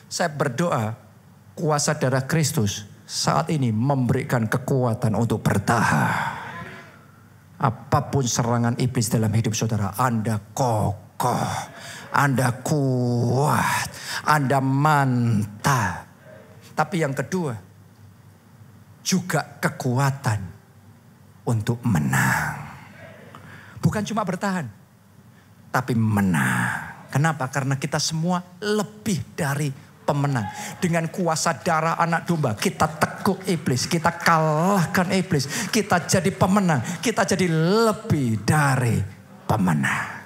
Saya berdoa, kuasa darah Kristus saat ini memberikan kekuatan untuk bertahan. Apapun serangan iblis dalam hidup saudara, Anda kokoh, Anda kuat, Anda mantap. Tapi yang kedua, juga kekuatan untuk menang. Bukan cuma bertahan, tapi menang. Kenapa? Karena kita semua lebih dari pemenang. Dengan kuasa darah anak domba, kita tekuk iblis, kita kalahkan iblis, kita jadi pemenang, kita jadi lebih dari pemenang.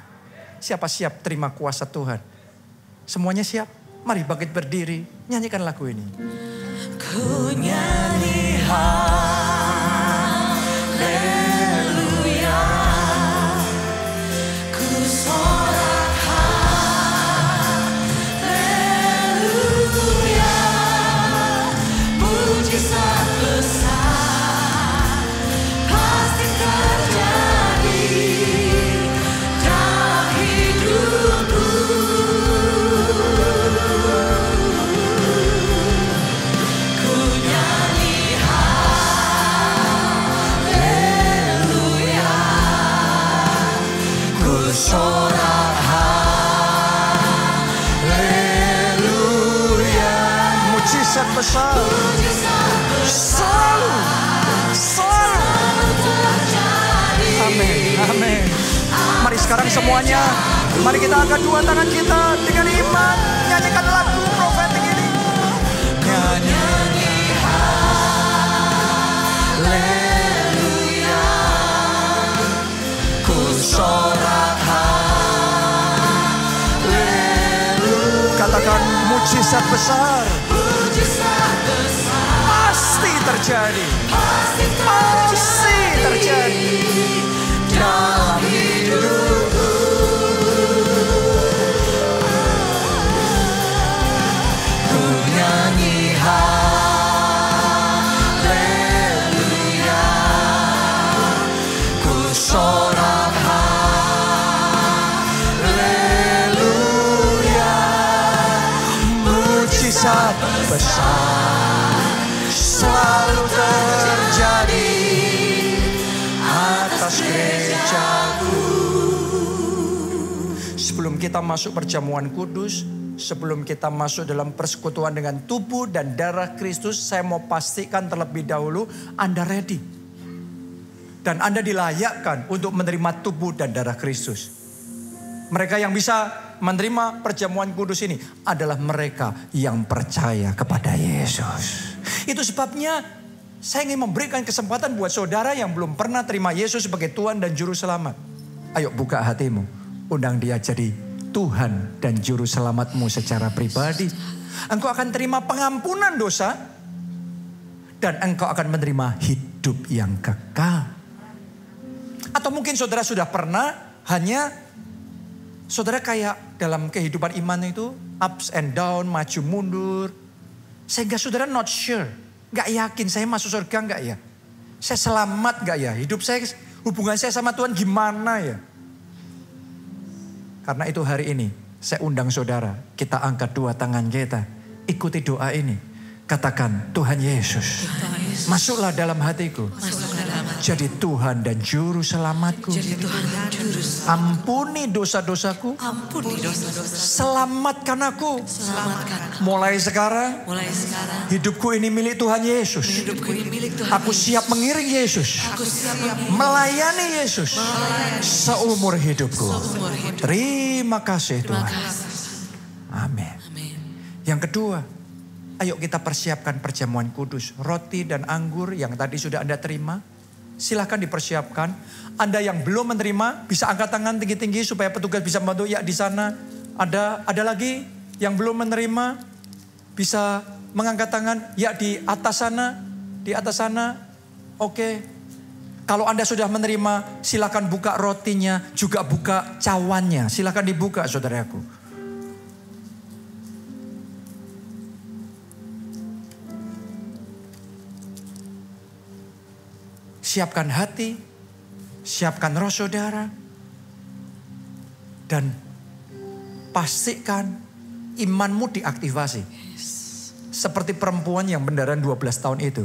Siapa siap terima kuasa Tuhan? Semuanya siap? Mari bangkit berdiri, nyanyikan lagu ini. Ku nyanyi haleluya, ku sorak haleluya, mujizat besar pasti terjadi dalam hidupku. Sorak haleluya, mujizat besar selalu terjadi. Amin, amin. Mari sekarang semuanya, mari kita angkat dua tangan kita dengan iman, nyanyikan lagu profetik ini. Nyanyi haleluya, ku sorak. Katakan mujizat besar, pasti terjadi, pasti terjadi dalam hidupku. Ku nyanyi haleluya, ku sorak mujizat besar selalu terjadi atas gerejaku. Sebelum kita masuk perjamuan kudus, sebelum kita masuk dalam persekutuan dengan tubuh dan darah Kristus, saya mau pastikan terlebih dahulu Anda ready. Dan Anda dilayakkan untuk menerima tubuh dan darah Kristus. Mereka yang bisa menerima perjamuan kudus ini adalah mereka yang percaya kepada Yesus. Itu sebabnya saya ingin memberikan kesempatan buat saudara yang belum pernah terima Yesus sebagai Tuhan dan Juru Selamat. Ayo buka hatimu, undang dia jadi Tuhan dan Juru Selamatmu secara pribadi. Engkau akan terima pengampunan dosa dan engkau akan menerima hidup yang kekal. Atau mungkin saudara sudah pernah, hanya saudara kayak dalam kehidupan iman itu ups and down, maju mundur. Sehingga saudara not sure, gak yakin saya masuk surga gak ya? Saya selamat gak ya? Hidup saya, hubungan saya sama Tuhan gimana ya? Karena itu hari ini saya undang saudara, kita angkat dua tangan kita. ikuti doa ini. Katakan, Tuhan Yesus, masuklah dalam hatiku. Jadi Tuhan dan Juru Selamatku. Ampuni dosa-dosaku. Selamatkan aku. Mulai sekarang, hidupku ini milik Tuhan Yesus. Aku siap mengiring Yesus. Melayani Yesus. Seumur hidupku. Terima kasih Tuhan. Amin. Yang kedua, ayo kita persiapkan perjamuan kudus. Roti dan anggur yang tadi sudah Anda terima, silahkan dipersiapkan. Anda yang belum menerima, bisa angkat tangan tinggi-tinggi supaya petugas bisa membantu. Ya, di sana ada lagi yang belum menerima, bisa mengangkat tangan. Ya, di atas sana. Oke. Kalau Anda sudah menerima, silahkan buka rotinya, juga buka cawannya. Silahkan dibuka, saudaraku. Siapkan hati, siapkan roh saudara, dan pastikan imanmu diaktifasi. Seperti perempuan yang pendaran 12 tahun itu.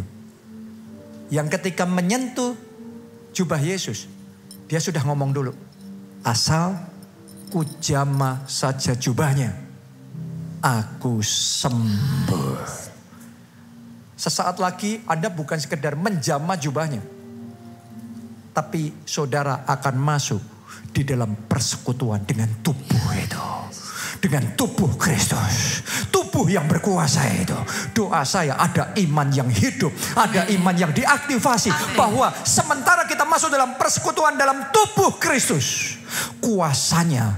Yang ketika menyentuh jubah Yesus, dia sudah ngomong dulu. Asal ku jamah saja jubahnya, aku sembuh. Sesaat lagi Anda bukan sekedar menjamah jubahnya, tapi saudara akan masuk di dalam persekutuan dengan tubuh itu. Dengan tubuh Kristus. Tubuh yang berkuasa itu. Doa saya ada iman yang hidup. Ada iman yang diaktifasi. Amin. Bahwa sementara kita masuk dalam persekutuan dalam tubuh Kristus, kuasanya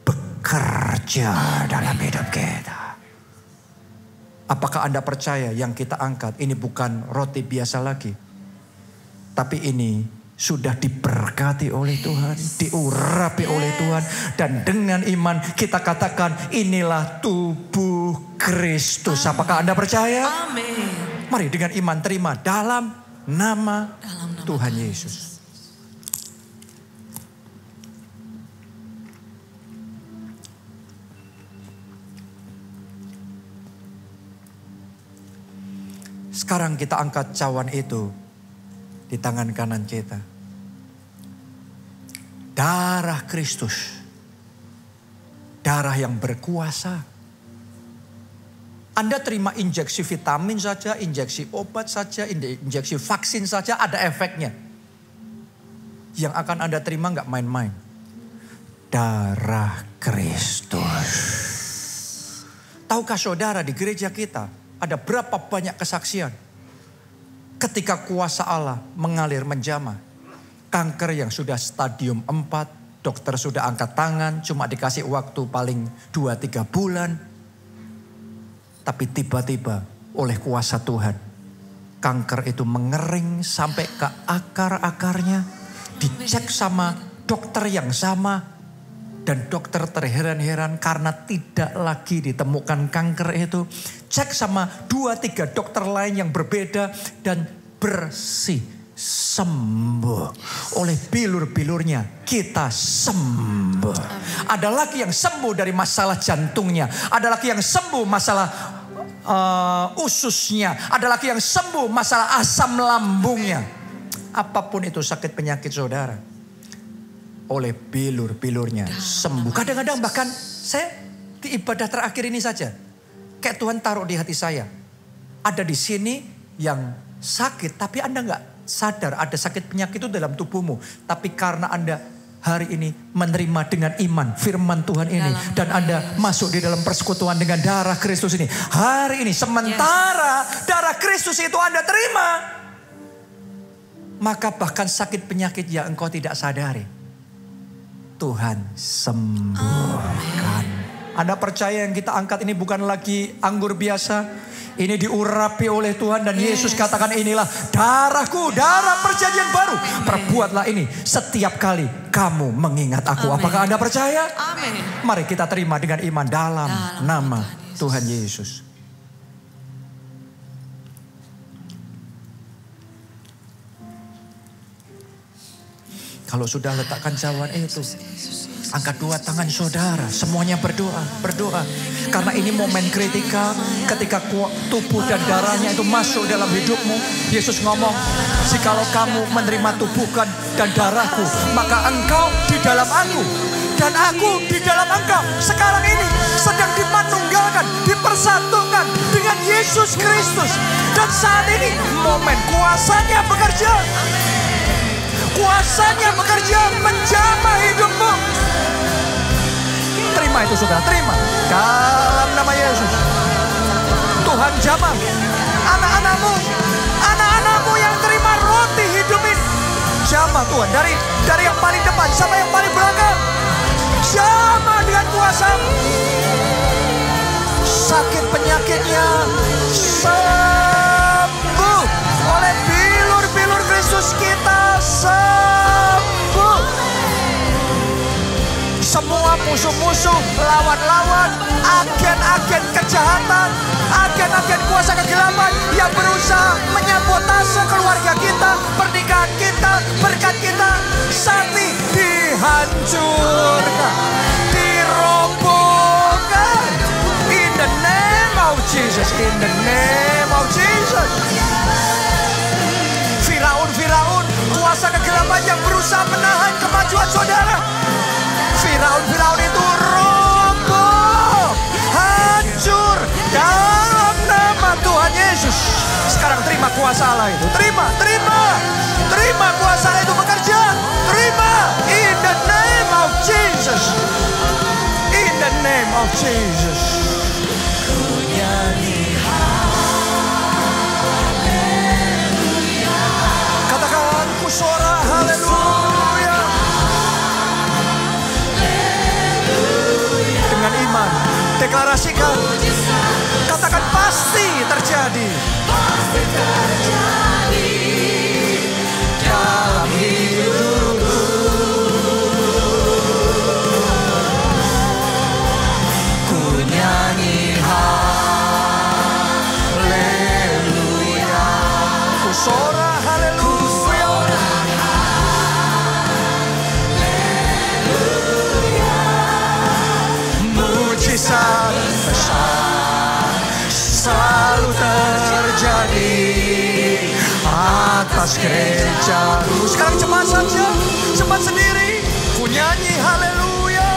bekerja dalam hidup kita. Apakah Anda percaya yang kita angkat ini bukan roti biasa lagi? Tapi ini sudah diberkati oleh Tuhan, diurapi oleh Tuhan. Dan dengan iman kita katakan inilah tubuh Kristus. Apakah Anda percaya? Amin. Mari dengan iman terima dalam nama Tuhan Yesus. Sekarang kita angkat cawan itu di tangan kanan kita. Darah Kristus. Darah yang berkuasa. Anda terima injeksi vitamin saja, injeksi obat saja, injeksi vaksin saja, ada efeknya. Yang akan Anda terima gak main-main. Darah Kristus. Tahukah saudara di gereja kita ada berapa banyak kesaksian ketika kuasa Allah mengalir menjamah. Kanker yang sudah stadium 4, dokter sudah angkat tangan, cuma dikasih waktu paling 2-3 bulan. Tapi tiba-tiba oleh kuasa Tuhan, kanker itu mengering sampai ke akar-akarnya. Dicek sama dokter yang sama, dan dokter terheran-heran karena tidak lagi ditemukan kanker itu. Cek sama 2-3 dokter lain yang berbeda dan bersih. Sembuh. Oleh bilur-bilurnya kita sembuh. Ada lagi yang sembuh dari masalah jantungnya. Ada lagi yang sembuh masalah ususnya. Ada lagi yang sembuh masalah asam lambungnya. Apapun itu sakit penyakit saudara, oleh bilur-bilurnya sembuh. Kadang-kadang bahkan saya di ibadah terakhir ini saja, kayak Tuhan taruh di hati saya, ada di sini yang sakit tapi Anda nggak sadar ada sakit penyakit itu dalam tubuhmu. Tapi karena Anda hari ini menerima dengan iman firman Tuhan ini. Dan Anda masuk di dalam persekutuan dengan darah Kristus ini. Hari ini sementara darah Kristus itu Anda terima. Maka bahkan sakit penyakit yang engkau tidak sadari, Tuhan sembuhkan. Anda percaya yang kita angkat ini bukan lagi anggur biasa. Ini diurapi oleh Tuhan dan Yesus katakan inilah darahku, darah perjanjian baru. Perbuatlah ini setiap kali kamu mengingat aku. Apakah Anda percaya? Amin. Mari kita terima dengan iman dalam nama Tuhan Yesus. Kalau sudah letakkan cawan itu, Angkat dua tangan saudara, semuanya berdoa, berdoa. Karena ini momen kritikal ketika tubuh dan darahnya itu masuk dalam hidupmu. Yesus ngomong, jikalau kamu menerima tubuhku dan darahku, maka engkau di dalam aku dan aku di dalam engkau. Sekarang ini sedang dimanunggalkan, dipersatukan dengan Yesus Kristus. Dan saat ini momen kuasanya bekerja. Kuasanya bekerja menjamah hidupmu. Terima itu saudara, terima. Dalam nama Yesus. Tuhan jamah anak-anakmu. Anak-anakmu yang terima roti hidup ini. Jamah Tuhan. Dari yang paling depan sampai yang paling belakang. Jamah dengan kuasa. Sakit penyakitnya sembuh. Oleh bilur-bilur Kristus kita sembuh. Semua musuh-musuh, lawan-lawan, agen-agen kejahatan, agen-agen kuasa kegelapan yang berusaha menyabotase keluarga kita, pernikahan kita, berkat kita, saat ini dihancurkan, dirobohkan. In the name of Jesus, in the name of Jesus. Firaun, kuasa kegelapan yang berusaha menahan kemajuan saudara. Firaun itu roboh, hancur dalam nama Tuhan Yesus. Sekarang terima kuasa Allah itu, terima kuasa Allah itu bekerja, terima in the name of Jesus, in the name of Jesus. Ku nyanyi haleluya, katakan ku sorak haleluya. Dengan iman, deklarasikan, katakan pasti terjadi. Pasti terjadi dalam hidupku. Ku nyanyi haleluya, ku sorak haleluya. Mujizat besar selalu terjadi atas gerejaku. Sekarang cepat saja, cepat sendiri. Ku nyanyi haleluya.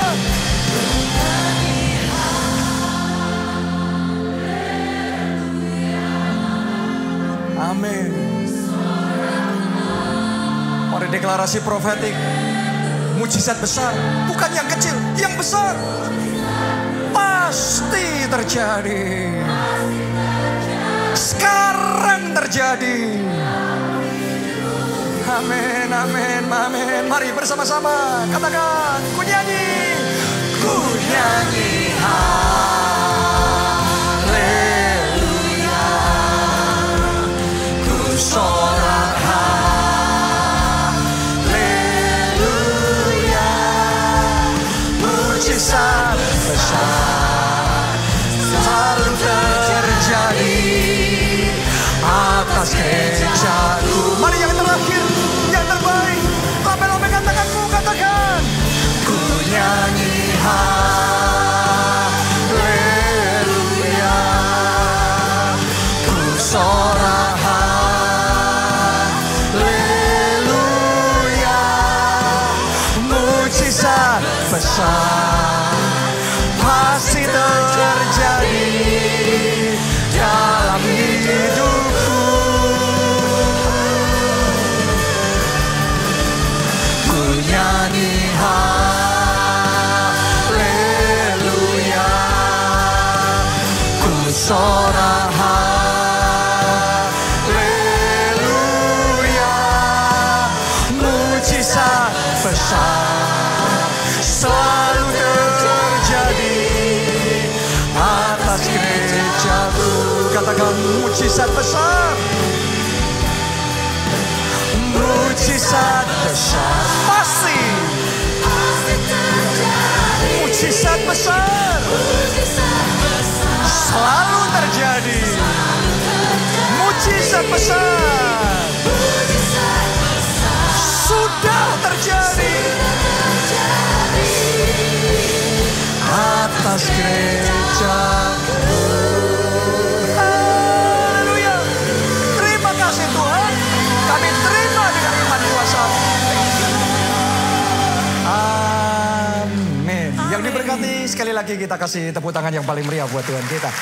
Amin. Mari deklarasi profetik. Mujizat besar, bukan yang kecil, yang besar. Pasti terjadi. Sekarang terjadi. Amin, amin, amin. Mari bersama-sama katakan, ku nyanyi haleluya, ku sorak haleluya. Mujizat besar selalu terjadi atas gerejaku. Mari yang terakhir, yang terbaik. Lomba-lomba katakanmu, katakan. Ku nyanyi haleluya, ku sorak haleluya. Mujizat besar pasti terjadi dalam hidupku. Ku nyanyi haleluya, ku sorak haleluya. Mujizat besar selalu terjadi atas gerejaku. Katakan mujizat besar. Mujizat besar pasti mujizat besar selalu terjadi. Mujizat besar sudah terjadi atas gereja-Mu. Haleluya. Terima kasih Tuhan. Kami terima dengan iman kuasa-Mu. Amin. Yang diberkati sekali lagi kita kasih tepuk tangan yang paling meriah buat Tuhan kita.